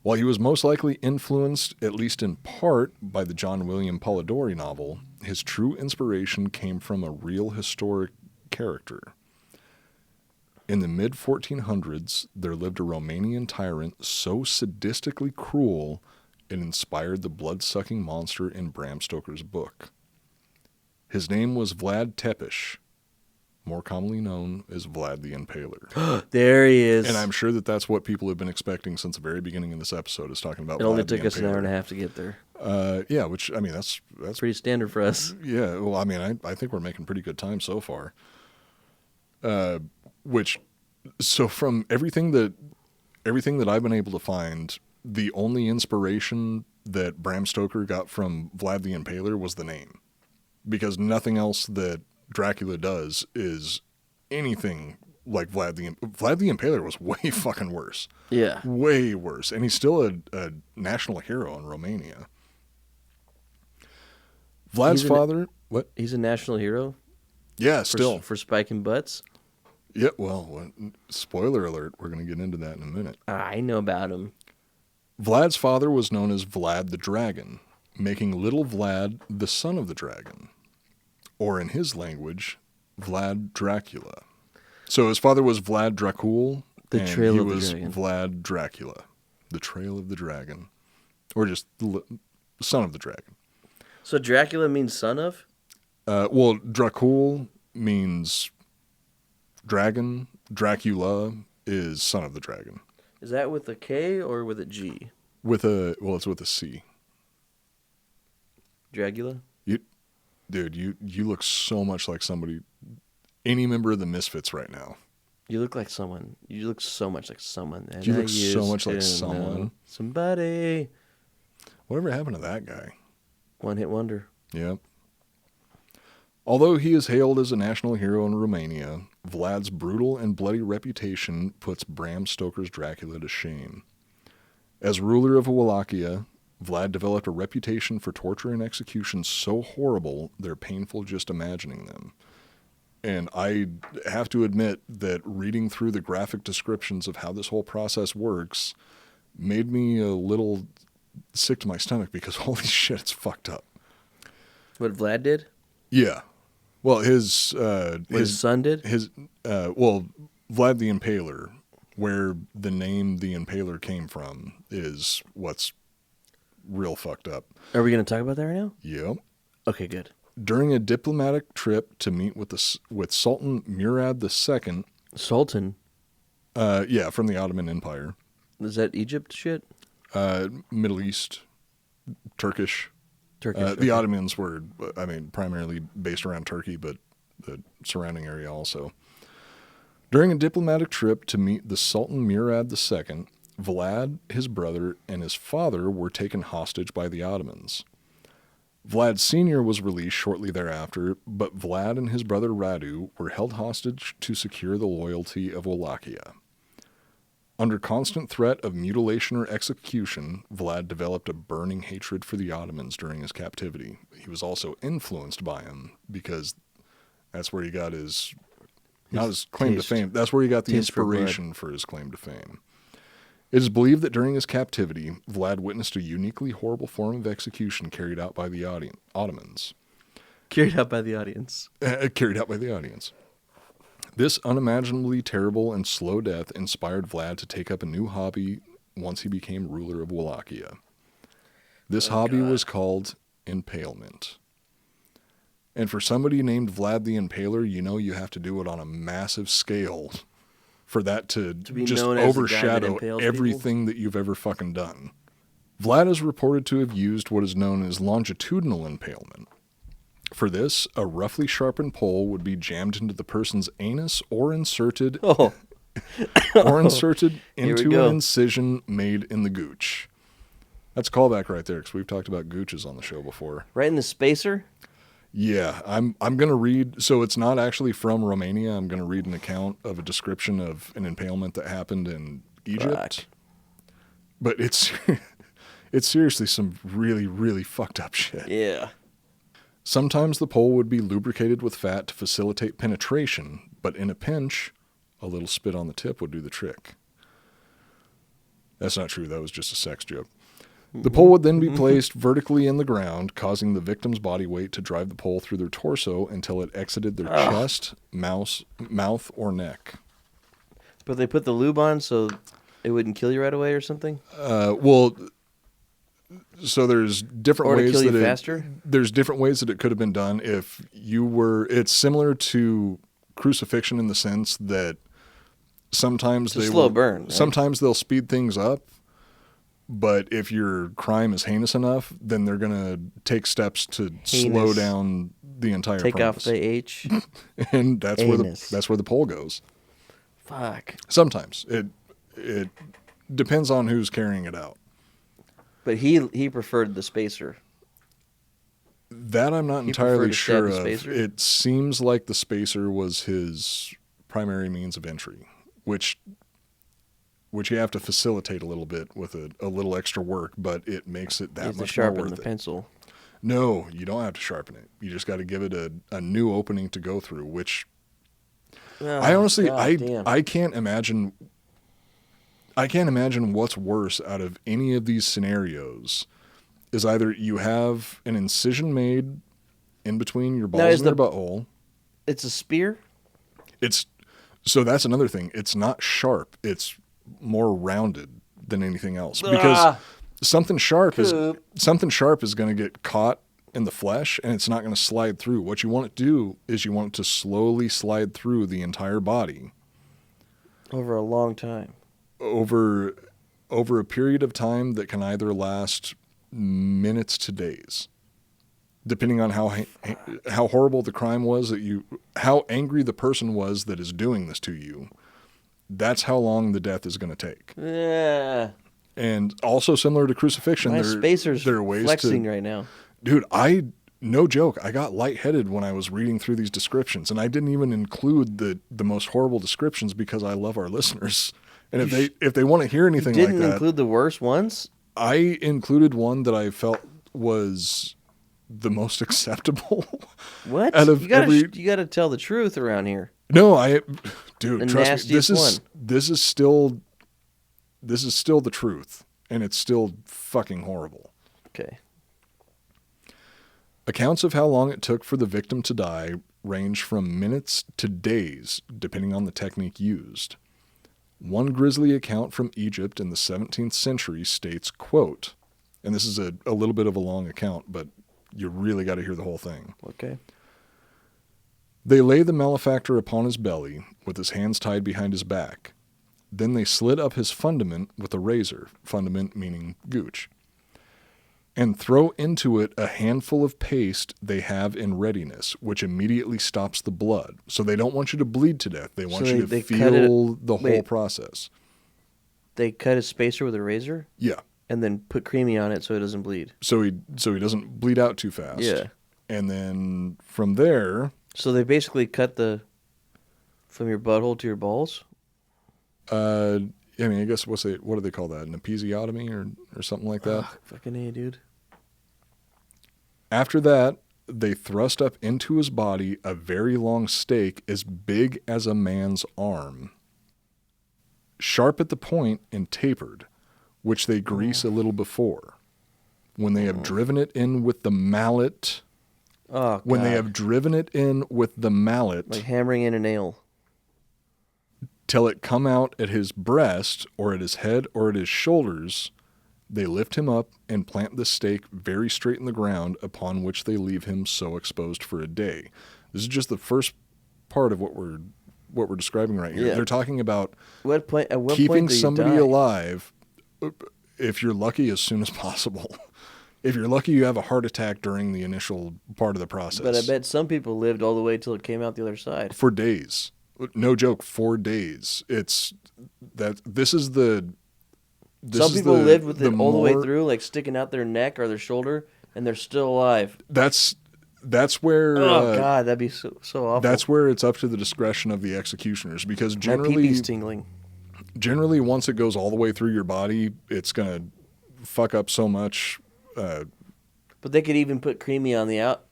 While he was most likely influenced, at least in part, by the John William Polidori novel, his true inspiration came from a real historic character. In the mid-1400s, there lived a Romanian tyrant so sadistically cruel it inspired the blood-sucking monster in Bram Stoker's book. His name was Vlad Tepes, more commonly known as Vlad the Impaler. There he is. And I'm sure that that's what people have been expecting since the very beginning of this episode, is talking about It Vlad only the took us an hour and a Impaler. half to get there. Yeah, which, I mean, that's Pretty standard for us. yeah, well, I mean, I think we're making pretty good time so far. So from everything that I've been able to find, the only inspiration that Bram Stoker got from Vlad the Impaler was the name. Because nothing else that Dracula does is anything like Vlad the Impaler was way fucking worse. Yeah. Way worse. And he's still a national hero in Romania. Vlad's father... What? He's a national hero Yeah, for, still. for spiking butts. Yeah, well, spoiler alert, we're going to get into that in a minute. I know about him. Vlad's father was known as Vlad the Dragon, making little Vlad the son of the dragon. Or in his language, Vlad Dracula. So his father was Vlad Dracul, The and Trail he of the was Dragon. Vlad Dracula, the Trail of the Dragon. Or just the son of the dragon. So Dracula means son of? Well, Dracul means dragon. Dracula is son of the dragon. Is that with a K or with a G? It's with a C. Dracula? Dude, you look so much like somebody, any member of the Misfits right now. You look like someone. You look so much like someone. And You I look so used much like to someone. know somebody. Whatever happened to that guy? One hit wonder. Yep. Although he is hailed as a national hero in Romania, Vlad's brutal and bloody reputation puts Bram Stoker's Dracula to shame. As ruler of Wallachia, Vlad developed a reputation for torture and execution so horrible they're painful just imagining them. And I have to admit that reading through the graphic descriptions of how this whole process works made me a little sick to my stomach because holy shit, it's fucked up. What Vlad did? Yeah. Well, his son did? Vlad the Impaler, where the name the Impaler came from, is what's real fucked up. Are we going to talk about that right now? Yep. Okay, good. During a diplomatic trip to meet with Sultan Murad II. Sultan? Yeah, from the Ottoman Empire. Is that Egypt shit? Middle East, Turkish. Turkish. The Ottomans were, primarily based around Turkey, but the surrounding area also. During a diplomatic trip to meet the Sultan Murad II, Vlad, his brother, and his father were taken hostage by the Ottomans. Vlad Sr. was released shortly thereafter, but Vlad and his brother Radu were held hostage to secure the loyalty of Wallachia. Under constant threat of mutilation or execution, Vlad developed a burning hatred for the Ottomans during his captivity. He was also influenced by them because that's where he got his claim to fame. That's where he got the inspiration for his claim to fame. It is believed that during his captivity, Vlad witnessed a uniquely horrible form of execution carried out by the Ottomans. Carried out by the audience. Carried out by the audience. This unimaginably terrible and slow death inspired Vlad to take up a new hobby once he became ruler of Wallachia. This hobby was called impalement. And for somebody named Vlad the Impaler, you have to do it on a massive scale for that to just overshadow everything that you've ever fucking done. Vlad is reported to have used what is known as longitudinal impalement. For this, a roughly sharpened pole would be jammed into the person's anus or inserted into an incision made in the gooch. That's a callback right there, because we've talked about gooches on the show before. Right in the spacer? Yeah, I'm going to read, so it's not actually from Romania. I'm going to read an account of a description of an impalement that happened in Egypt. Fuck. But it's seriously some really, really fucked up shit. Yeah. Sometimes the pole would be lubricated with fat to facilitate penetration, but in a pinch, a little spit on the tip would do the trick. That's not true. That was just a sex joke. The pole would then be placed vertically in the ground, causing the victim's body weight to drive the pole through their torso until it exited their chest, mouth, or neck. But they put the lube on so it wouldn't kill you right away or something? So there's different ways to kill that you faster? There's different ways that it could have been done. It's similar to crucifixion in the sense that sometimes it's a slow burn. Right? Sometimes they'll speed things up, but if your crime is heinous enough, then they're gonna take steps to slow down the entire Take process. off the H. And that's where the pole goes. Fuck. Sometimes it depends on who's carrying it out. But he preferred the spacer. That I'm not entirely sure of. Spacer? It seems like the spacer was his primary means of entry, which you have to facilitate a little bit with a little extra work, but it makes it that much more worth it. You have to sharpen the pencil. No, you don't have to sharpen it. You just got to give it a new opening to go through, which I honestly, I can't imagine. I can't imagine what's worse out of any of these scenarios is either you have an incision made in between your balls and your butthole. It's a spear? So that's another thing. It's not sharp. It's more rounded than anything else because something sharp is going to get caught in the flesh and it's not going to slide through. What you want it to do is you want it to slowly slide through the entire body over a long time. Over a period of time that can either last minutes to days, depending on how horrible the crime was how angry the person was that is doing this to you. That's how long the death is going to take. Yeah. And also similar to crucifixion, my spacer's there are ways flexing right now. Dude, no joke, I got lightheaded when I was reading through these descriptions, and I didn't even include the most horrible descriptions because I love our listeners. And if they want to hear anything like that, didn't include the worst ones? I included one that I felt was the most acceptable. What? You gotta tell the truth around here. No, dude, the trust me. This is still the truth. and it's still fucking horrible. Okay. Accounts of how long it took for the victim to die range from minutes to days, depending on the technique used. One grisly account from Egypt in the 17th century states, quote, and this is a little bit of a long account, but you really got to hear the whole thing. Okay. They lay the malefactor upon his belly, with his hands tied behind his back. Then they slit up his fundament with a razor, fundament meaning gooch, and throw into it a handful of paste they have in readiness, which immediately stops the blood. So they don't want you to bleed to death. They want you to feel the whole process. They cut his spacer with a razor? Yeah. And then put creamy on it so it doesn't bleed. So he doesn't bleed out too fast. Yeah. And then from there... So they basically cut from your butthole to your balls? I mean, I guess what do they call that? An episiotomy or something like that? Fucking A, dude. After that, they thrust up into his body a very long stake as big as a man's arm, sharp at the point and tapered, which they grease a little before. When they have driven it in with the mallet... Oh, God. When they have driven it in with the mallet... Like hammering in a nail. Till it come out at his breast, or at his head, or at his shoulders, they lift him up and plant the stake very straight in the ground, upon which they leave him so exposed for a day. This is just the first part of what we're describing right here. Yeah. They're talking about at what keeping point do you somebody die? alive, if you're lucky, as soon as possible. If you're lucky, you have a heart attack during the initial part of the process. But I bet some people lived all the way till it came out the other side. For days. No joke, 4 days. Some people lived with it all the way through, like sticking out their neck or their shoulder, and they're still alive. That's where... Oh, God, that'd be so awful. That's where it's up to the discretion of the executioners, because My generally... pee-pee's tingling. Generally, once it goes all the way through your body, it's going to fuck up so much... But they could even put creamy on the out,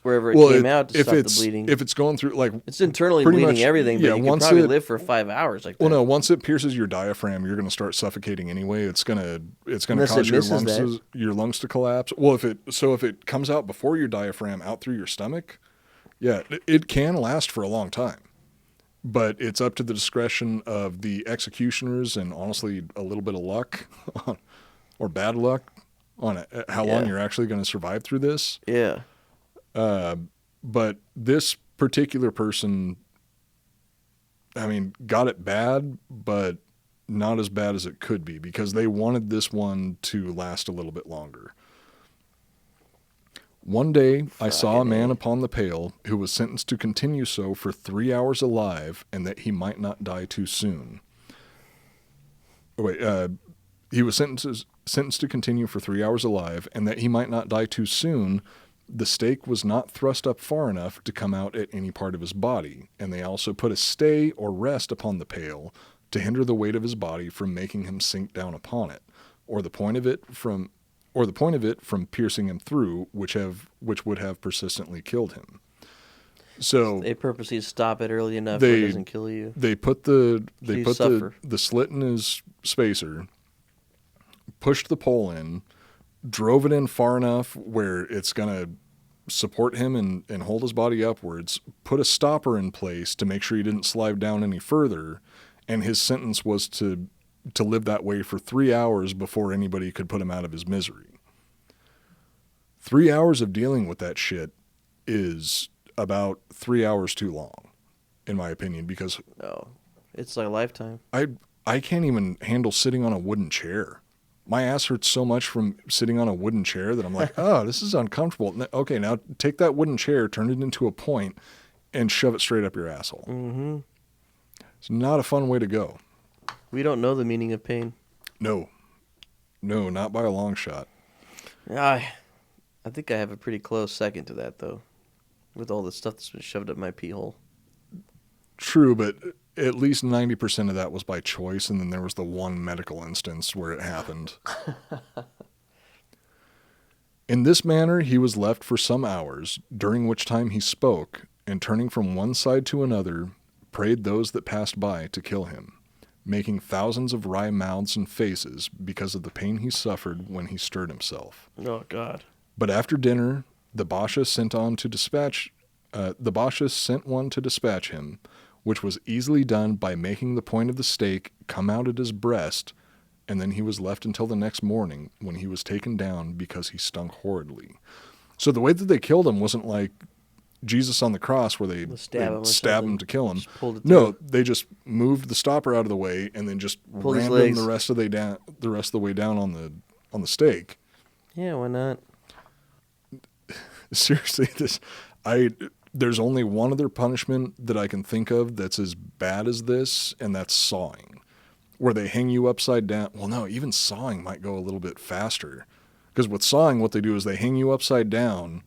wherever it came out to stop the bleeding. If it's going through, like... It's internally pretty bleeding much, everything, but yeah, you could probably live for 5 hours like that. Well, no, once it pierces your diaphragm, you're going to start suffocating anyway. It's going to Unless cause it your lungs to collapse. Well, if it comes out before your diaphragm, out through your stomach, yeah, it can last for a long time. But it's up to the discretion of the executioners, and honestly, a little bit of luck or bad luck on how long you're actually going to survive through this. Yeah. But this particular person, I mean, got it bad, but not as bad as it could be, because they wanted this one to last a little bit longer. One day, I saw a man upon the pail who was sentenced to continue so for 3 hours alive, and that he might not die too soon. He was sentenced to continue for 3 hours alive, and that he might not die too soon. The stake was not thrust up far enough to come out at any part of his body, and they also put a stay or rest upon the pail to hinder the weight of his body from making him sink down upon it, or the point of it from piercing him through, which would have persistently killed him. So they purposely stop it early enough where it doesn't kill you. They put the slit in his spacer, pushed the pole in, drove it in far enough where it's going to support him and hold his body upwards, put a stopper in place to make sure he didn't slide down any further, and his sentence was to live that way for 3 hours before anybody could put him out of his misery. 3 hours of dealing with that shit is about 3 hours too long, in my opinion, because... Oh, it's like a lifetime. I can't even handle sitting on a wooden chair. My ass hurts so much from sitting on a wooden chair that I'm like, oh, this is uncomfortable. Okay, now take that wooden chair, turn it into a point, and shove it straight up your asshole. Mm-hmm. It's not a fun way to go. We don't know the meaning of pain. No, not by a long shot. I think I have a pretty close second to that, though, with all the stuff that's been shoved up my pee hole. True, but at least 90% of that was by choice, and then there was the one medical instance where it happened. In this manner he was left for some hours, during which time he spoke, and turning from one side to another, prayed those that passed by to kill him. making thousands of wry mouths and faces because of the pain he suffered when he stirred himself. Oh, God. But after dinner, the Basha sent one to dispatch him, which was easily done by making the point of the stake come out at his breast, and then he was left until the next morning when he was taken down because he stunk horridly. So the way that they killed him wasn't like Jesus on the cross where they stab him to kill him. No, they just moved the stopper out of the way and then just rammed him the rest of the way down on the stake. Yeah, why not? Seriously, there's only one other punishment that I can think of that's as bad as this, and that's sawing, where they hang you upside down. Well, no, even sawing might go a little bit faster, because with sawing, what they do is they hang you upside down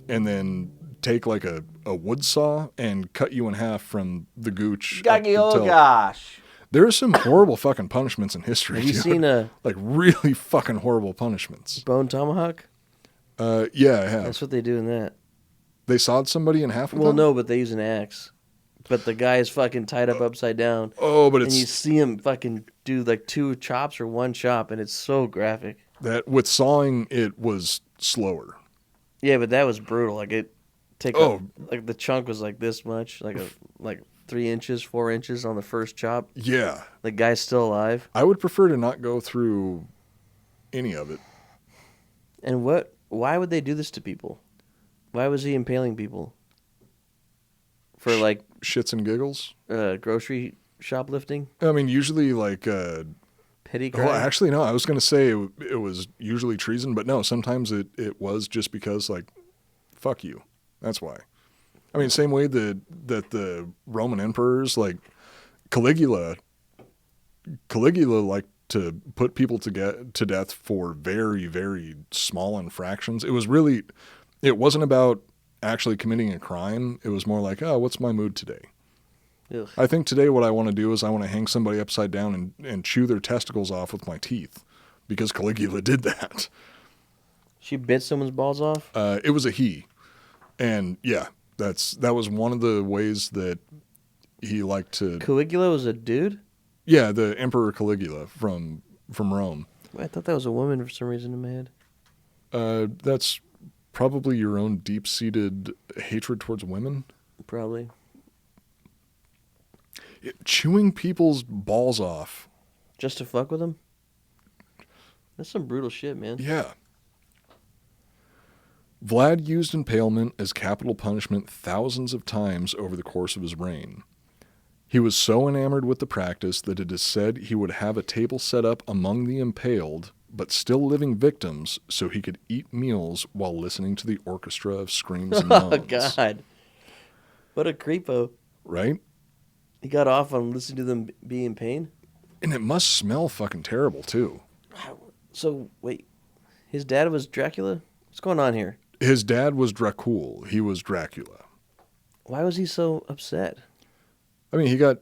and then take like a wood saw and cut you in half from the gooch. Oh gosh. There are some horrible fucking punishments in history. Have you seen like really fucking horrible punishments? Bone tomahawk? Yeah, I have. That's what they do in that. They sawed somebody in half with Well, them? no, but they use an axe. But the guy is fucking tied up upside down. Oh, but and you see him fucking do like 2 chops or 1 chop, and it's so graphic. That with sawing, it was slower. Yeah, but that was brutal. Like like the chunk was like this much, like 3 inches, 4 inches on the first chop. Yeah, the guy's still alive. I would prefer to not go through any of it. And why would they do this to people? Why was he impaling people? For like shits and giggles? Grocery shoplifting? I mean, usually like petty crime. Well, actually, no. I was going to say it was usually treason, but no. Sometimes it was just because like, fuck you. That's why. I mean, same way that the Roman emperors like Caligula liked to put people to death for very, very small infractions. It wasn't about actually committing a crime. It was more like, oh, what's my mood today? Ugh. I think today what I want to do is I want to hang somebody upside down and chew their testicles off with my teeth, because Caligula did that. She bit someone's balls off? It was a he. And yeah, that was one of the ways that he liked to... Caligula was a dude? Yeah, the Emperor Caligula from Rome. I thought that was a woman for some reason in my head. That's probably your own deep-seated hatred towards women. Probably. Chewing people's balls off. Just to fuck with them? That's some brutal shit, man. Yeah. Vlad used impalement as capital punishment thousands of times over the course of his reign. He was so enamored with the practice that it is said he would have a table set up among the impaled, but still living victims, so he could eat meals while listening to the orchestra of screams and moans. Oh, God. What a creepo. Right? He got off on listening to them be in pain? And it must smell fucking terrible, too. So, wait. His dad was Dracula? What's going on here? His dad was Dracul. He was Dracula. Why was he so upset? I mean, he got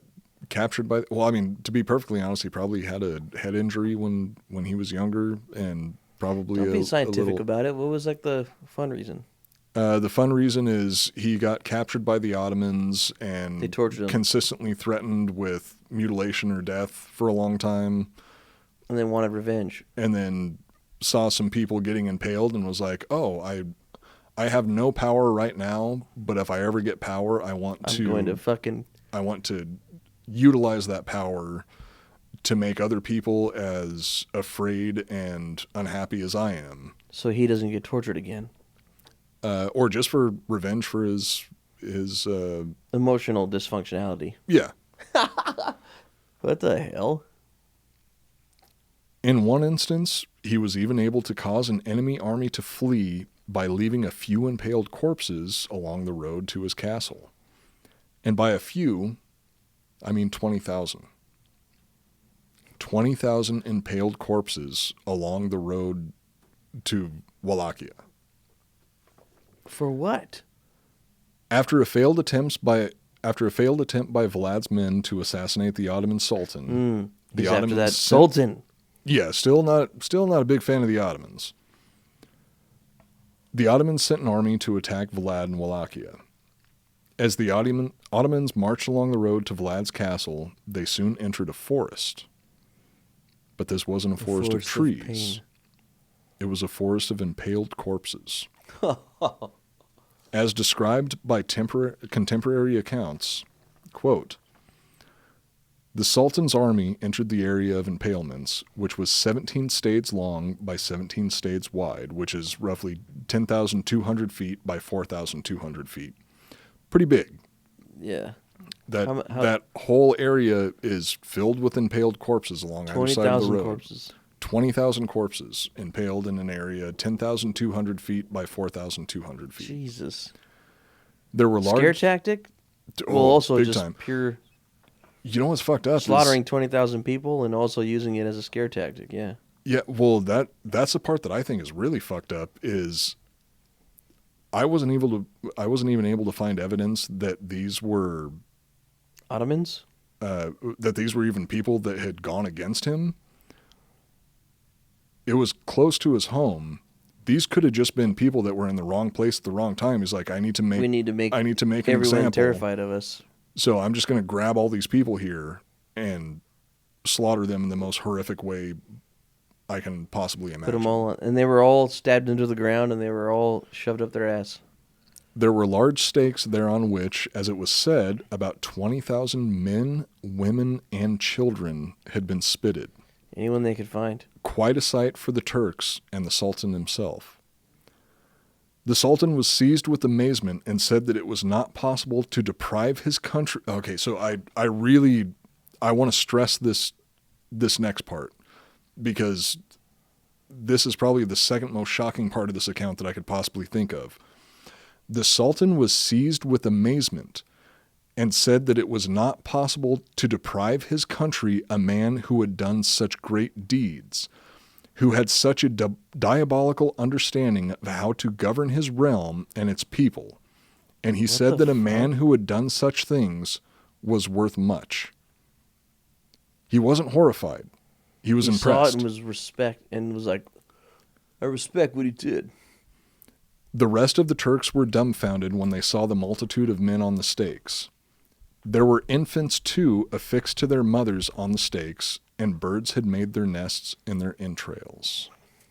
captured by... Well, I mean, to be perfectly honest, he probably had a head injury when he was younger, and probably Don't be scientific about it. What was, like, the fun reason? The fun reason is he got captured by the Ottomans and they tortured him. Consistently threatened with mutilation or death for a long time. And then wanted revenge. And then saw some people getting impaled and was like, oh, I have no power right now, but if I ever get power, I want to utilize that power to make other people as afraid and unhappy as I am. So he doesn't get tortured again. Or just for revenge for his emotional dysfunctionality. Yeah. What the hell? In one instance, he was even able to cause an enemy army to flee by leaving a few impaled corpses along the road to his castle. And by a few, I mean 20,000. 20,000 impaled corpses along the road to Wallachia. For what? After a failed attempt by Vlad's men to assassinate the Ottoman Sultan, Sultan. Yeah, still not a big fan of the Ottomans. The Ottomans sent an army to attack Vlad in Wallachia. As the Ottomans marched along the road to Vlad's castle, they soon entered a forest. But this wasn't a forest of trees. It was a forest of impaled corpses. As described by contemporary accounts, quote, the Sultan's army entered the area of impalements, which was 17 stades long by 17 stades wide, which is roughly 10,200 feet by 4,200 feet. Pretty big. Yeah. That whole area is filled with impaled corpses along either side of the road. 20,000 corpses. 20,000 corpses impaled in an area 10,200 feet by 4,200 feet. Jesus. There were large... Scare tactic? Oh, well, also big just time. pure... You know what's fucked up? Slaughtering 20,000 people and also using it as a scare tactic, yeah. Yeah, well, that's the part that I think is really fucked up is I wasn't even able to find evidence that these were... Ottomans? That these were even people that had gone against him. It was close to his home. These could have just been people that were in the wrong place at the wrong time. He's like, I need to make an everyone example. Terrified of us. So I'm just going to grab all these people here and slaughter them in the most horrific way I can possibly imagine. Put them all on, and they were all stabbed into the ground, and they were all shoved up their ass. There were large stakes there on which, as it was said, about 20,000 men, women, and children had been spitted. Anyone they could find. Quite a sight for the Turks and the Sultan himself. The Sultan was seized with amazement and said that it was not possible to deprive his country... Okay, so I want to stress this next part, because this is probably the second most shocking part of this account that I could possibly think of. The Sultan was seized with amazement and said that it was not possible to deprive his country a man who had done such great deeds, who had such a diabolical understanding of how to govern his realm and its people. And he said that a man who had done such things was worth much. He wasn't horrified. He was impressed. Saw it and was respect and was like, I respect what he did. The rest of the Turks were dumbfounded when they saw the multitude of men on the stakes. There were infants, too, affixed to their mothers on the stakes, and birds had made their nests in their entrails.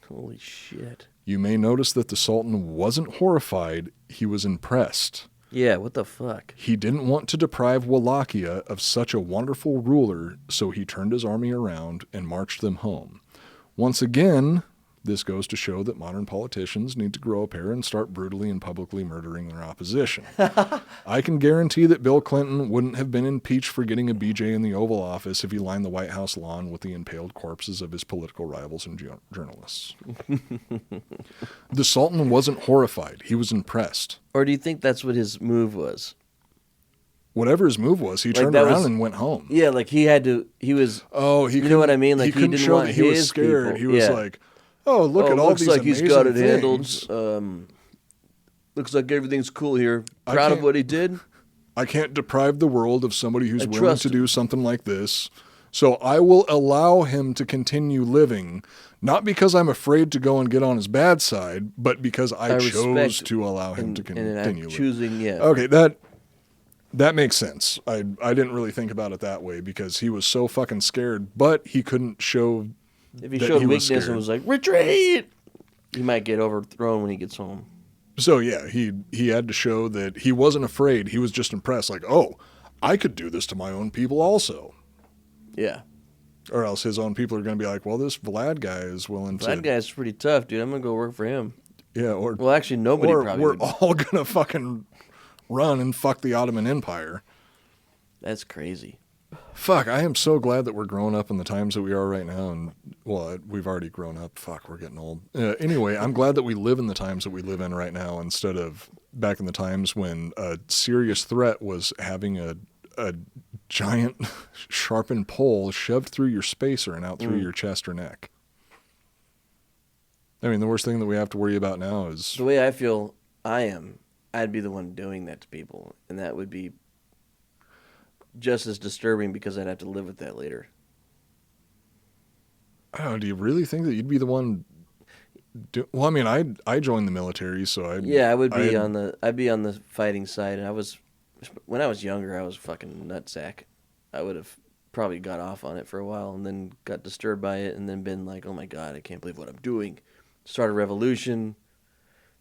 Holy shit. You may notice that the Sultan wasn't horrified, he was impressed. Yeah, what the fuck? He didn't want to deprive Wallachia of such a wonderful ruler, so he turned his army around and marched them home. Once again, this goes to show that modern politicians need to grow a pair and start brutally and publicly murdering their opposition. I can guarantee that Bill Clinton wouldn't have been impeached for getting a BJ in the Oval Office if he lined the White House lawn with the impaled corpses of his political rivals and journalists. The Sultan wasn't horrified. He was impressed. Or do you think that's what his move was? Whatever his move was, he turned around and went home. Yeah, like he was... Oh, you know what I mean? Like he couldn't didn't show want that he was his scared. people. He was like... Oh, look at all these amazing things. Looks like he's got it handled. Looks like everything's cool here. Proud of what he did. I can't deprive the world of somebody who's willing to do something like this. So I will allow him to continue living, not because I'm afraid to go and get on his bad side, but because I chose to allow him to continue living. Okay, that makes sense. I didn't really think about it that way because he was so fucking scared, but he couldn't show... If he showed weakness and was like, retreat, he might get overthrown when he gets home. So, yeah, he had to show that he wasn't afraid. He was just impressed. Like, oh, I could do this to my own people also. Yeah. Or else his own people are going to be like, well, this Vlad guy is willing to... Vlad guy's pretty tough, dude. I'm going to go work for him. Yeah, or... Well, actually, nobody probably we're all going to fucking run and fuck the Ottoman Empire. That's crazy. Fuck, I am so glad that we're growing up in the times that we are right now. And, well, we've already grown up. Fuck, we're getting old. Anyway, I'm glad that we live in the times that we live in right now instead of back in the times when a serious threat was having a giant sharpened pole shoved through your spacer and out through your chest or neck. I mean, the worst thing that we have to worry about now is... The way I feel I'd be the one doing that to people. And that would be just as disturbing because I'd have to live with that later. Oh, do you really think that you'd be the one? Well, I mean, I joined the military, so I'd be on the fighting side. And when I was younger, I was a fucking nutsack. I would have probably got off on it for a while and then got disturbed by it and then been like, oh my God, I can't believe what I'm doing. Start a revolution,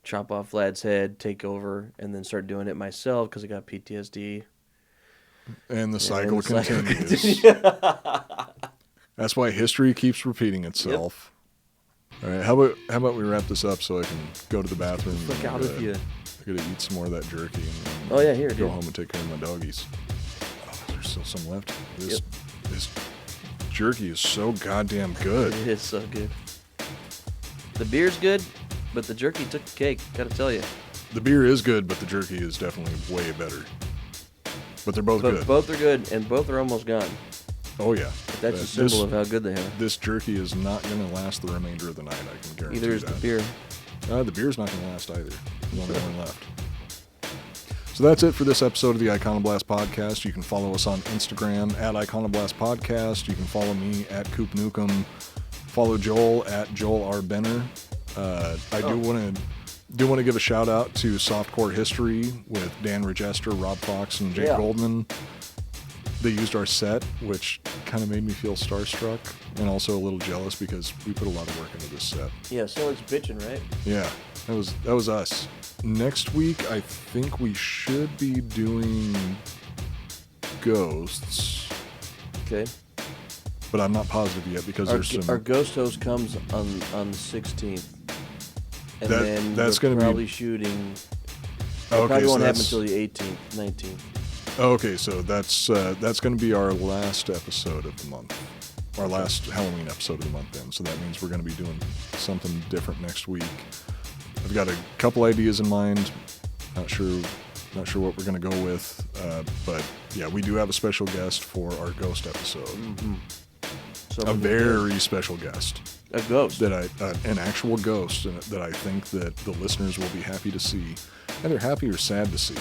chop off Vlad's head, take over, and then start doing it myself because I got PTSD. And the cycle continues. That's why history keeps repeating itself. Yep. All right, how about we wrap this up so I can go to the bathroom? Look out of you. I gotta eat some more of that jerky and oh yeah, here, go home and take care of my doggies. Oh, there's still some left. This jerky is so goddamn good. It is so good. The beer's good, but the jerky took the cake. Gotta tell you. The beer is good, but the jerky is definitely way better. But they're both good. Both are good, and both are almost gone. Oh yeah. But that's a symbol of how good they are. This jerky is not going to last the remainder of the night. I can guarantee Either is that. the beer. The beer's not going to last either. There's only one left. So that's it for this episode of the Iconoblast Podcast. You can follow us on Instagram at Iconoblast Podcast. You can follow me at Coop Nukem. Follow Joel at Joel R. Benner. I do want to give a shout out to Softcore History with Dan Regester, Rob Fox, and Jake Goldman. They used our set, which kind of made me feel starstruck and also a little jealous because we put a lot of work into this set. Yeah, someone's bitching, right? Yeah, that was us. Next week, I think we should be doing ghosts. Okay. But I'm not positive yet because our ghost host comes on the 16th, and then that's we're going to probably be shooting. Okay, probably so won't happen until the 18th, 19th. Okay, so that's going to be our last episode of the month, our last Halloween episode of the month. Then, so that means we're going to be doing something different next week. I've got a couple ideas in mind. Not sure what we're going to go with, but yeah, we do have a special guest for our ghost episode. Mm-hmm. A very special guest. A ghost. An actual ghost that I think that the listeners will be happy to see, either happy or sad to see.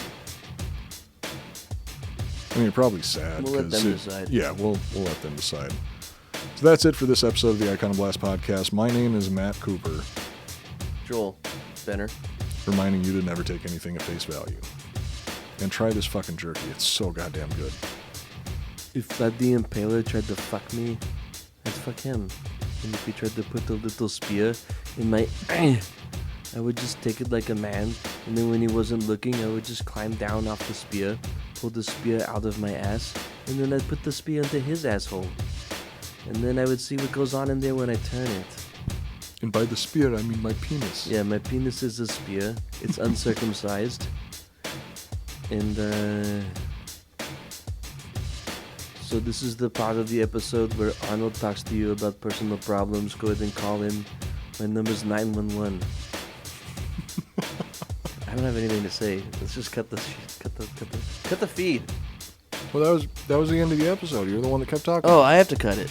I mean, probably sad. We'll let them decide. Yeah, we'll let them decide. So that's it for this episode of the Iconoblast Podcast. My name is Matt Cooper. Joel Benner. Reminding you to never take anything at face value. And try this fucking jerky. It's so goddamn good. If Vlad the Impaler tried to fuck me, I'd fuck him. And if he tried to put a little spear in my I would just take it like a man. And then when he wasn't looking, I would just climb down off the spear, pull the spear out of my ass, and then I'd put the spear into his asshole. And then I would see what goes on in there when I turn it. And by the spear, I mean my penis. Yeah, my penis is a spear. It's uncircumcised. And, so this is the part of the episode where Arnold talks to you about personal problems. Go ahead and call him. My number's 911. I don't have anything to say. Let's just cut the feed. Well, that was the end of the episode. You're the one that kept talking. Oh, I have to cut it.